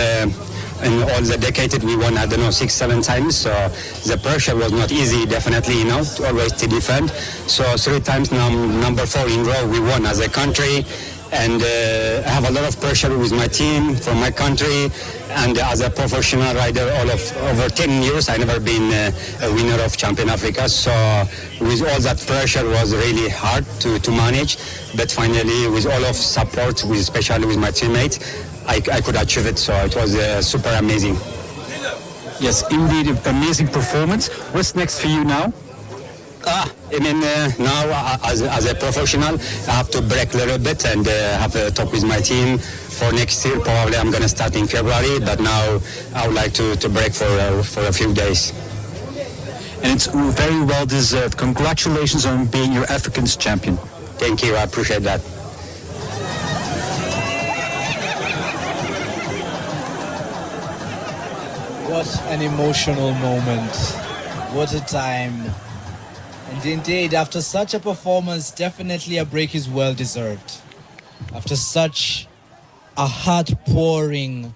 Speaker 4: in all the decades we won, I don't know, 6-7 times. So the pressure was not easy, definitely, you know, always to defend. So 3 times now, number 4 in row, we won as a country. And I have a lot of pressure with my team, from my country, and as a professional rider, over 10 years, I never been a winner of Champion Africa. So with all that pressure, was really hard to manage. But finally, with all of support, especially with my teammates, I could achieve it. So it was super amazing.
Speaker 5: Yes, indeed, amazing performance. What's next for you now?
Speaker 4: I mean, now as a professional, I have to break a little bit and have a talk with my team for next year. Probably I'm going to start in February, but now I would like to break for a few days.
Speaker 5: And it's very well deserved. Congratulations on being your Africans champion.
Speaker 4: Thank you, I appreciate that.
Speaker 1: What an emotional moment. What a time. And indeed, after such a performance, definitely a break is well deserved. After such a heart-pouring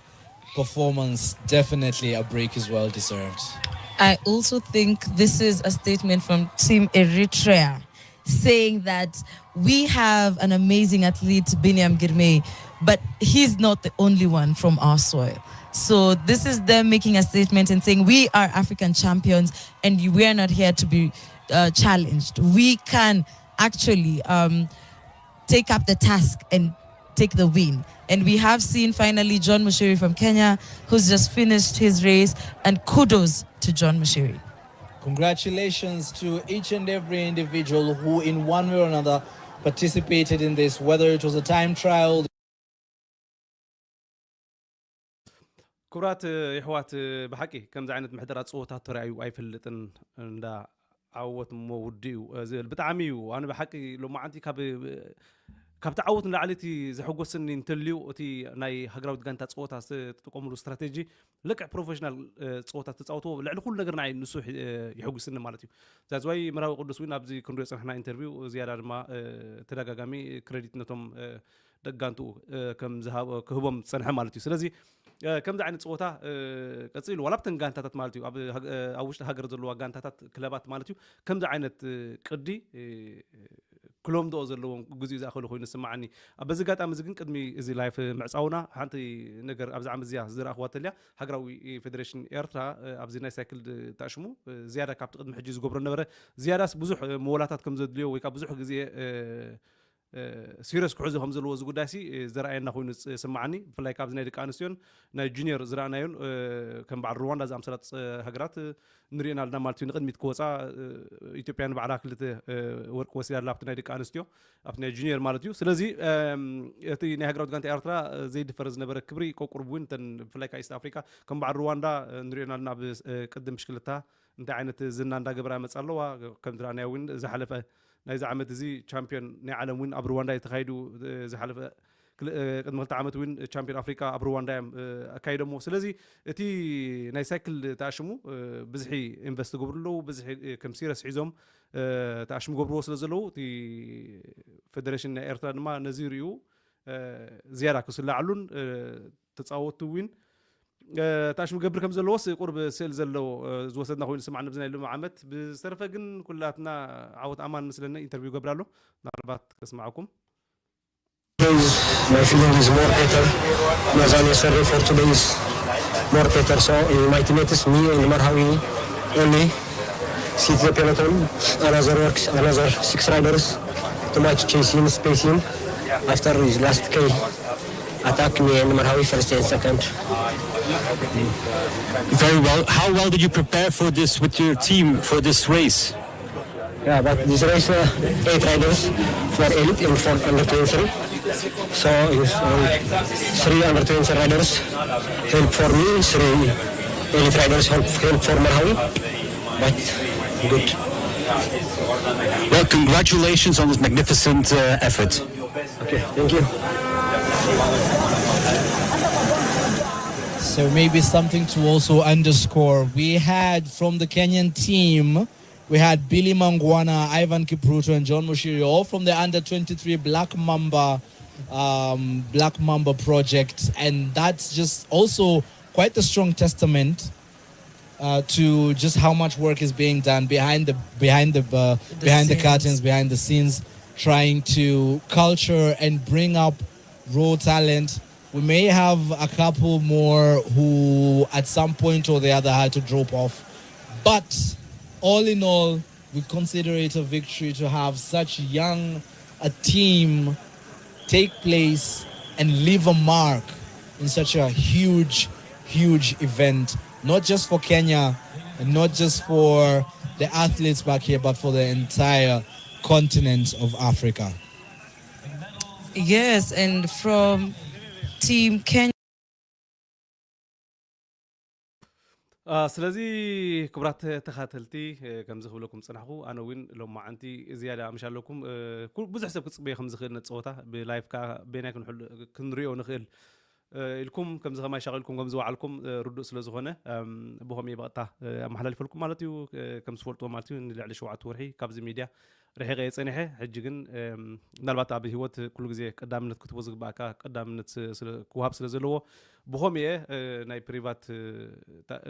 Speaker 1: performance, definitely a break is well deserved.
Speaker 2: I also think this is a statement from Team Eritrea, saying that we have an amazing athlete, Binyam Girmay, but he's not the only one from our soil. So this is them making a statement and saying we are African champions and we are not here to be challenged. We can actually take up the task and take the win. And we have seen finally John Mushiri from Kenya, who's just finished his race, and kudos to John Mushiri.
Speaker 1: Congratulations to each and every individual who in one way or another participated in this, whether it was a time trial.
Speaker 3: كبرات يحوات بحكي كم زعينة محدرات صوتها ترعي وأيفلتن دا عوت موديو زي البتعميو أنا بحكي لو ما عندي كاب تعوت نلعلتي زي حقوق سني نتليو تي ناي هجراود جانتات صوتها تقوم له استراتيجي لك بروفيشنال صوتها تتصوتوا لعل كل نجر ناي نسوح يحقوق سن مالتي زي مراو قدس وين أبزي كنروس إحنا انترفيو زيادة ما تلاقى جامي كريديت نتوم دجانتو كم ذهب كهبم سنة مالتي سلزي كم زعينة صوتها قصيل ولا بتنجانتات مالتي أوش هجر زلوا جانتات كلابات مالتي كم زعينة قدي كلهم دو زلهم جزء زاخلو خوين سمعني بس قات أم زين قدمي زي لايف معصونا حنتي نجر أبز عم زيا زر أخوات اللي حقراوي فيدريشن إيرترا أبزينا ساكل تأشمو زيادة كابت قدم حجز جبر النبرة زيادة بزح مولاتات كم زد ليو ويكاب بزح جزء سيريس كعزو هم زلوا زوج داسي زرعنا خوين سمعني فلاي كابز نادي كانسيون ناي جونيور زرعنايون كم بعد رواندا زعم سلات هجرات نرينا لنا مالتين قد متكوسا إثيوبيان بعراك لته ورك وسيلة لابت نادي كانسيون أبناء جونيور مالتيو سلزي تي نهجرات كانت إيرترا زيد فرز نبرة كبري كوكربوين تن فلاي كايست أفريقيا كم بعد رواندا نرينا لنا بقدم مشكلتها انت عينت زنا ندا جبرها مسألة كم درانيا وين زحلفه نايز عمت زي ቻምፕዮን ናይ ዓለም ዊን ኣብ ሩዋንዳ የተካሄዱ ዝሓለፈ ቅድሚ 2 ዓመት ዊን ቻምፕዮን ኣፍሪካ ኣብ ሩዋንዳ ኣካይደሞ ስለዚ እቲ ናይ ሳይክል ተኣሽሙ ብዙሕ ኢንቨስት ገብርሉ ብዙሕ ከም ሲሪየስ ሒዞም ተኣሽሙ ገብርዎ ስለ ዘለዉ እቲ ፌደሬሽን ናይ ኤርትራ ድማ ነዚ ርዩ ዝያዳ ክስላዓሉን ተፃወቱ ዊን تاشم قبل كم زلوس قرب سيل زلو زوسدنا خوين سمعنا بزنا له عمت بصرفه جن كلاتنا عوض امان مثلنا انترفيو قبل له نربط اسمعكم
Speaker 6: My feeling is more better. Mazani sorry for today is more better. So my teammates, me and Marhawi only sit the peloton. Another works, another 6 riders. Too much chasing, spacing. After his last K attack, me and Marhawi first and second.
Speaker 5: Very well. How well did you prepare for this with your team for this race?
Speaker 6: Yeah, but this race 8 riders for elite and 4 under 23. So 3 under 20 riders help for me, 3 elite riders help for Marhawi. But good.
Speaker 5: Well, congratulations on this magnificent effort.
Speaker 6: Okay, thank you.
Speaker 1: So maybe something to also underscore. We had from the Kenyan team, we had Billy Mangwana, Ivan Kipruto, and John Mushiri, all from the under-23 Black Mamba project, and that's just also quite a strong testament to just how much work is being done behind the curtains, behind the scenes, trying to culture and bring up raw talent. We may have a couple more who at some point or the other had to drop off. But all in all, we consider it a victory to have such young a team take place and leave a mark in such a huge, huge event. Not just for Kenya and not just for the athletes back here, but for the entire continent of Africa.
Speaker 2: Yes, and from Team Kenya.
Speaker 3: ስለዚ ክብራት ተኻተልቲ ከም ዝኽብለኩም ፅናሕኹ ኣነ እውን ሎማ ዓንቲ ዝያዳ ምሻ ኣለኩም ብዙሕ ሰብ ክፅበዮ ከም ዝኽእል ነፀወታ ብላይፍ ከዓ ቤናይ ክንሪኦ ንኽእል ኢልኩም ከምዚ ከማይ ሻቒልኩም ከም ዝወዓልኩም ርዱእ ስለ ዝኾነ ብኸመይ በቕታ ኣመሓላልፈልኩም ማለት እዩ ከም ዝፈልጥዎ ማለት እዩ ንልዕሊ 7 ወርሒ ካብዚ ሚድያ رحيق يصنعه حججن نالبات أبي هوت كل جزء قدام نت كتب وزق بقى قدام نت كوهاب سلزلوا بخومية ناي بريفات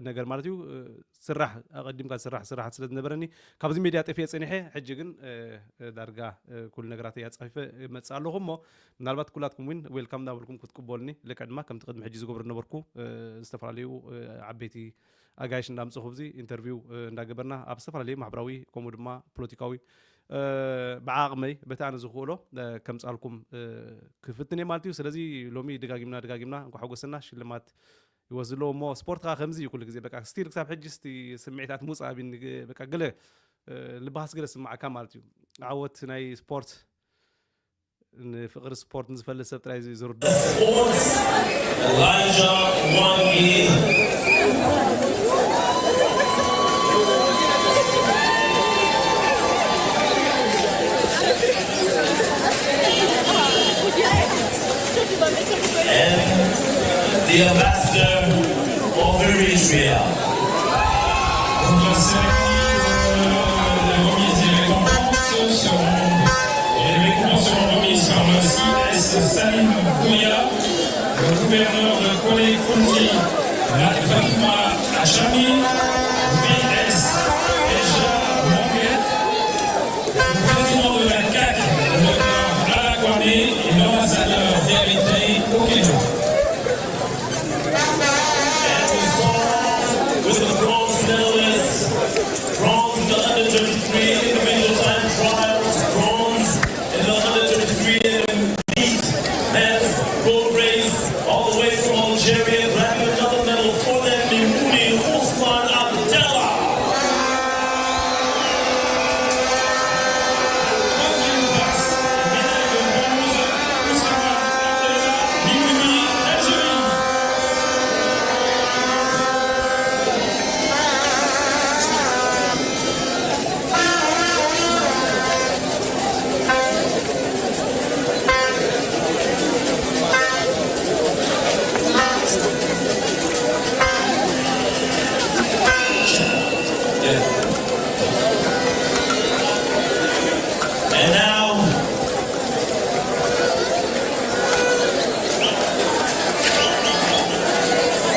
Speaker 3: نجار مارتيو سرح أقدم كان سرح سلز نبرني كابزي ميديات في يصنعه حججن درجة كل نجارات يتصيف مسألة هم نالبات كلاتكم وين ويلكم دا ولكم كتكم بولني لكن ما كم تقدم حجز جبر نبركو استفراليو عبيتي أجايش ندام صحبزي انترفيو نجبرنا أبستفرالي محبراوي كومودما بوليتيكاوي بعاقمي بتاعنا زخوله كم سألكم كفتني مالتيو سلزي لومي دقاقمنا نكو حوقسنا شلمات يوزلو مو سبورت خمزي يقول لك زي بقى ستير كساب حجستي سمعتات موسى بين بقى قله لباس قله سمع كام مالتيو عودت ناي سبورت فقر سبورت نزفل السبت رايز يزرد
Speaker 7: The ambassador of Eritrea. Donc la cérémonie de remise des récompenses seront remises par le CS Salim Kouya, le gouverneur de Kolé-Kondi, Fatima Achami, VS Eja Monguet, le président de la CAC, Finally, et l'ambassadeur d'Érythrée au Kenya. And we start with the bronze medalist, bronze in the under 23 individual time trials, bronze in the under 23 elite men's road race, all the way from Algeria, grabbing another medal for them, Mimouni Ousmane Abdallah.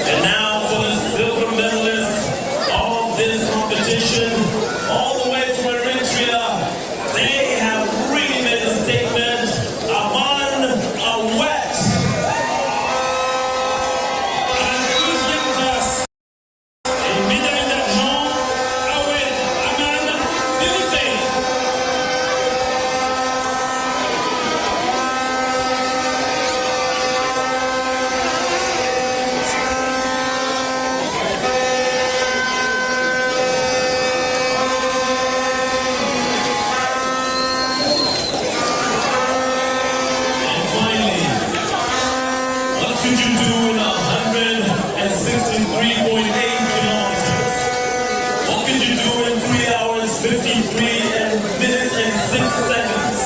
Speaker 7: And now for the silver medalist of this competition, all the way from Eritrea, they have really made a statement. Aman Awet. And who's with us? A médaille d'argent, Awet Aman Awet. And finally, what could you do in 163.8 kilometers? What could you do in 3 hours, 53 minutes and 6 seconds?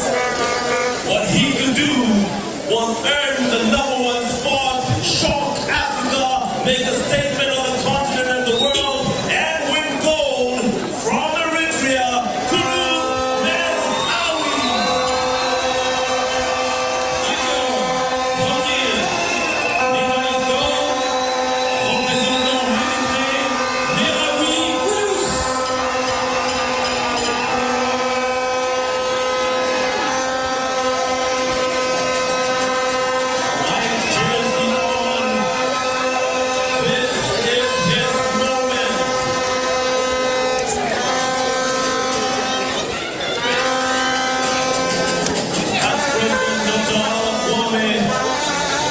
Speaker 7: What he could do was earn the #1 spot, shock Africa, make a statement on the continent and the world, and win gold from Eritrea, Kuru Metawi.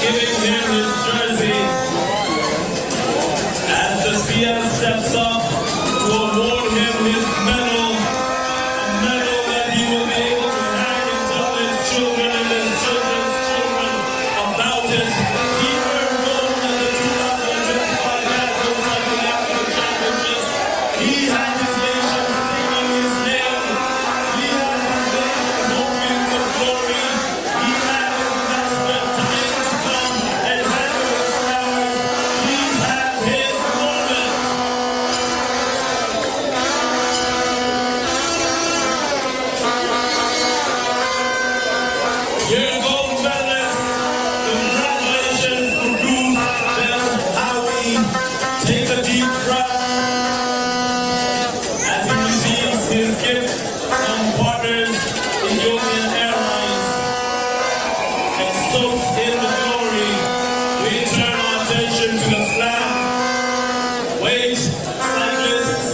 Speaker 7: Giving him his jersey as the CM steps up to award him his medal, a medal that he will be able to hang and tell his children and his children's children about it. He earned gold at the 2025 National Cycling Africa Championships. He had his nation singing his name. He had his name hoping for glory. He had his master time to come and handle his flowers. He had his moment. Here goes medalist. Congratulations to Bruce Ben Howie. Take a deep breath as he receives his gift from partners Ethiopian Airlines. And soaked in the glory, we turn our attention to the flag. Wait, cyclists.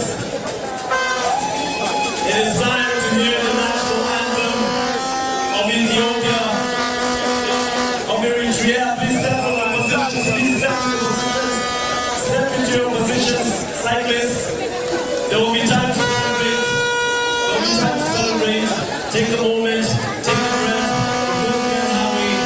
Speaker 7: It is time to hear the national anthem of Ethiopia, of Eritrea. Please step on your positions. Please step to your positions. Step into your positions, cyclists. There will be time to celebrate. There will be time to celebrate. Take the moment. Take the breath. Remove your Howie.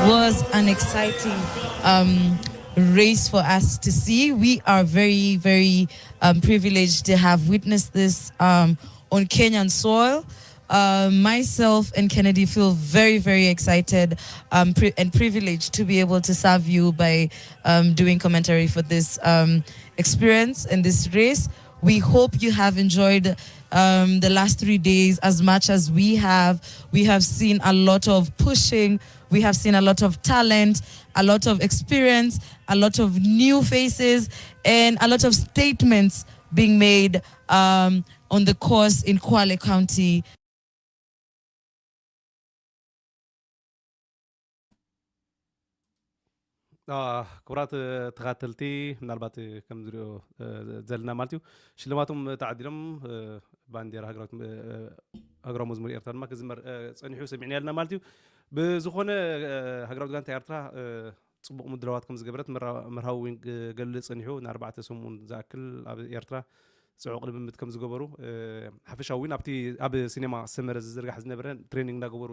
Speaker 2: was an exciting race for us to see. We are very, very privileged to have witnessed this on Kenyan soil. Myself and Kennedy feel very, very excited and privileged to be able to serve you by doing commentary for this experience and this race. We hope you have enjoyed the last 3 days as much as we have. We have seen a lot of pushing. We have seen a lot of talent, a lot of experience, a lot of new faces, and a lot of statements being made on the course in Kwale County.
Speaker 3: ክቡራት ተኸተልቲ ምናልባት ከም ዝሪኦ ዘለና ማለት እዩ ሽልማቶም ተዓዲሎም ባንዴራ ሃገራዊ መዝሙር ኤርትራ ድማ ክዝመር ፀኒሑ ሰሚዕና ኣለና ማለት እዩ ብዝኾነ ሃገራዊት ጋንታ ኤርትራ ፅቡቕ ምድላዋት ከም ዝገበረት መርሃዊ ገልፅ ፀኒሑ ን4 ሰሙን ዝኣክል ኣብ ኤርትራ ፅዑቕ ልምምድ ከም ዝገበሩ ሓፈሻዊ እውን ኣብ ሲኔማ ሰመረ ዝዝርጋሕ ዝነበረ ትሬኒንግ እንዳገበሩ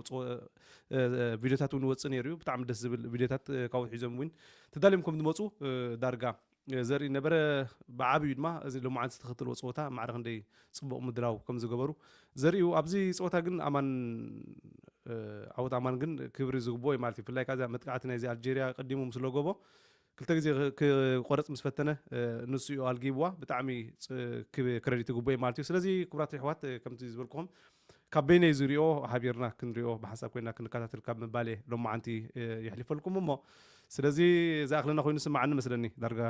Speaker 3: ቪድዮታት እውን ወፅእ ነይሩ ብጣዕሚ ደስ ዝብል ቪድዮታት ካብኡ ሒዞም እውን ተዳልዮም ከም ዝመፁ ዳርጋ ዘርኢ ነበረ ብዓብዩ ድማ እዚ ልሙዓት ዝተኸተልዎ ፀወታ ማዕረ ክንደይ ፅቡቕ ምድላው ከም ዝገበሩ ዘርእዩ ኣብዚ ፀወታ ግን ዓወት ኣማን ግን ክብሪ ዝግብኦ ማለት እዩ ብፍላይ ካዛ መጥቃዕቲ ናይዚ ኣልጀርያ ቀዲሙ ምስ ለጎቦ ክልተ ግዜ ክቆረፅ ምስ ፈተነ ንሱ እዩ ኣልጊብዋ ብጣዕሚ ክረዲት ግብኦ ማለት እዩ ስለዚ ክቡራት ኣሕዋት ከምቲ ዝበልኩኹም ካብ በይነይ ዝሪኦ ሓቢርና ክንሪኦ ብሓሳብ ኮይና ክንከታተል ካብ ምባሌ ሎማዓንቲ ይሕልፈልኩም እሞ ስለዚ ዝኣኽለና ኮይኑ ስማዓኒ መስለኒ ዳርጋ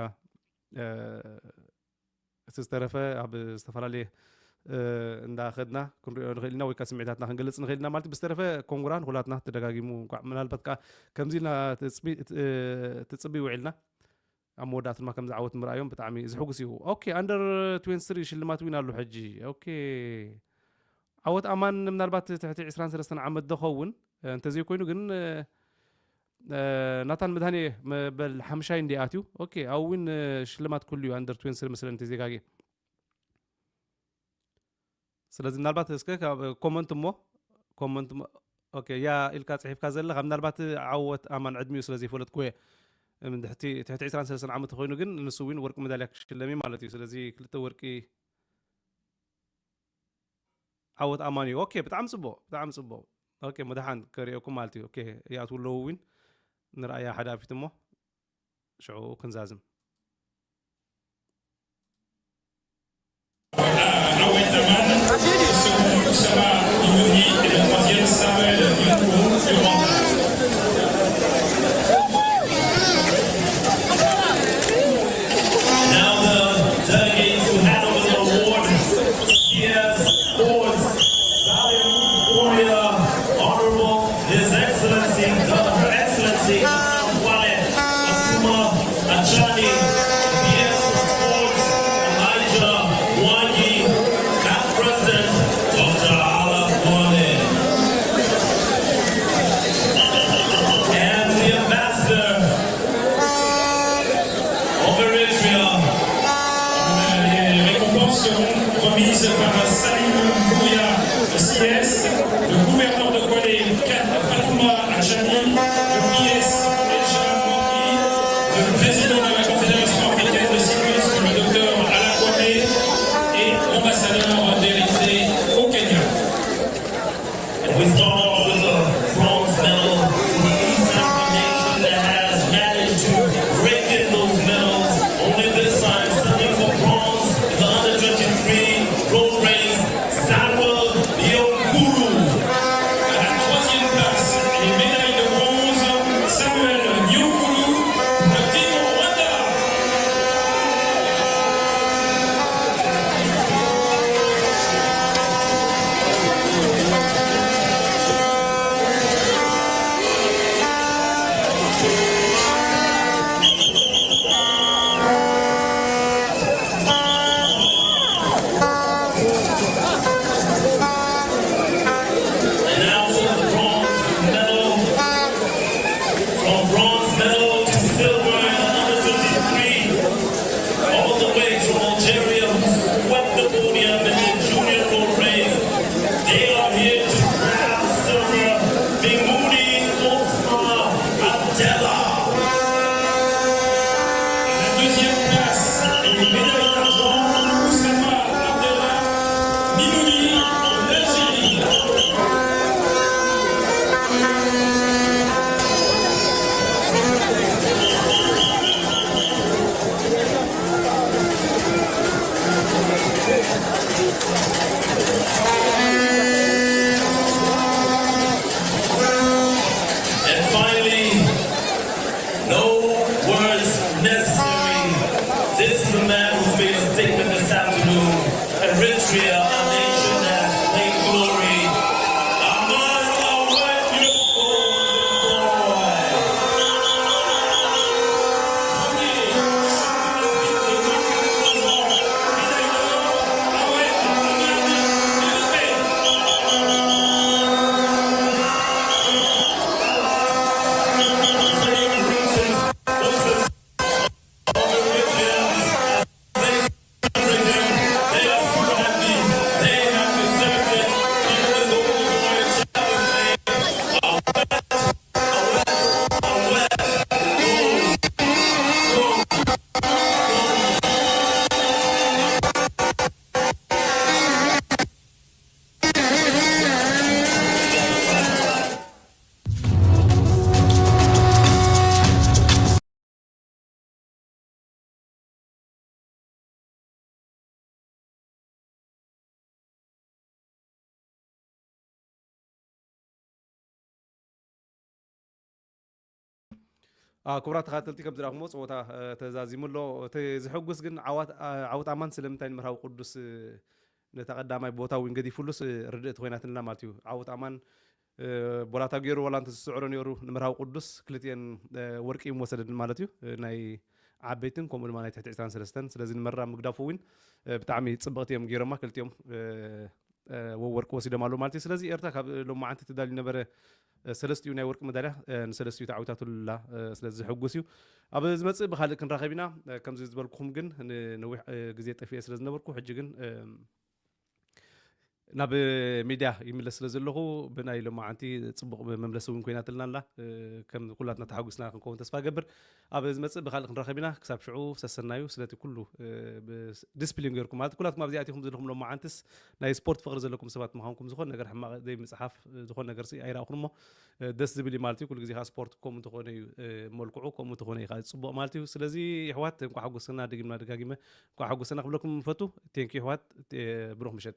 Speaker 3: እቲ ዝተረፈ ኣብ ዝተፈላለየ እንዳኸድና ክንሪኦ ንኽእል ኢና ወይ ከዓ ስምዒታትና ክንገልፅ ንኽእል ኢና ማለት እዩ ብዝተረፈ ኮንጉራን ኩላትና ተደጋጊሙ ምናልባት ከዓ ከምዚ ኢልና ትፅቢ ውዒልና ኣብ መወዳእታ ድማ ከምዚ ዓወት ምርኣዮም ብጣዕሚ ዝሕጉስ እዩ ኦኬ ኣንደር 23 ሽልማት እውን ኣሎ ሕጂ ኦኬ ዓወት ኣማን ምናልባት ትሕቲ 23 ዓመት ዝኸውን እንተዘይኮይኑ ግን ናታን መድሃኔ መበል 5 እንዲ ኣትዩ ኦኬ ኣብኡ እውን ሽልማት ኩሉ እዩ ኣንደር 23 መስለን እንተዘይጋጌ ስለዚ ምናልባት እስከ ኮመንት ኦኬ ያ ኢልካ ፅሒፍካ ዘለኻ ምናልባት ዓወት ኣማን ዕድሚኡ ስለዘይፈለጥኩ እየ ትሕቲ 23 ዓመት ኮይኑ ግን ንሱ እውን ወርቂ መዳልያ ክሽለሚ ማለት እዩ ስለዚ ክልተ ወርቂ ዓወት ኣማን እዩ ኦኬ ብጣዕሚ ፅቡቕ ኦኬ መድሓን ከሪኦኩም ማለት እዩ ኦኬ ያኣትው ኣለዉ እውን ንረኣያ ሓደ ኣፊት እሞ ሽዑ ክንዛዝም
Speaker 7: sera Yuri et le troisième Samuel Rwanda. Now the delegates who hand over the award, Years, Awards, Warrior, Honorable, His Excellency, Her Excellency, Kwale, Akuma, Achani, Years, Sports, Elijah, Wanyi, and President, Dr. Ala Kwale. And the Ambassador of Eritrea. Les récompenses seront remises par Salim Bouya, le CS, le gouverneur de Kwale, Fatouma Achani, le PS, le président de la Confédération africaine de cyclisme, le docteur Ala Kwale, et l'ambassadeur d'Érythrée au Kenya. And we start off with a bronze medal for the East African nation that has managed to break in those medals. Only this time, something for bronze in the under 23 road race, Samuel Yokuru. À la troisième place, les médailles de bronze, Samuel Yokuru, le team Rwanda.
Speaker 3: كبرات خاتلتي كم زراهم موت وتا تزازيم له تزحجوس جن عوات أمان سلمتين مرهاو قدوس نتقدم أي بوتا وينجدي فلوس ردت وينات لنا ماتيو عوات أمان بولاتا غيرو ولا أنت السعرون يورو مرهاو قدوس كلتين وركي موسد مالتيو ناي عبيتن كومل ما تحت عشان سلستن سلازين مرة مقدافوين بتعمي تصبغت يوم غيرما كلت يوم وورك وسيدة مالو مالتي سلازي ارتكب لما أنت تدالي نبره سلستيو ناي ورك مدالة نسلستيو تعويتاتو لا سلازي حقوسيو أبى زمت بخالك كن راقبينا كم زي زبالكم جن نوح جزيت في سلز نبركو حج جن ناب ميديا يملس لزلهو بناي لما أنتي تصبغ مملسوين كوينات لنا لا كم كلاتنا تحققنا كون تسفى قبر أبى زمت بخالك نراقبينا كسب شعوف سسنايو سلاتي كله ديسبلين غيركم هذا كلاتكم أبدياتكم زلهم لما أنتس ناي سبورت فقر زلكم سبات معاكم زخون نجار حما داي مسحف زخون نجار سي أي رأخرمه دس زبلي مالتي كل جزيها سبورت كم تخوني ملكعو كم تخوني خالد صبغ مالتي سلازي حوات كم حققنا دقيمنا دقاقيمة كم حققنا قبلكم فتو تينكي حوات بروح مشت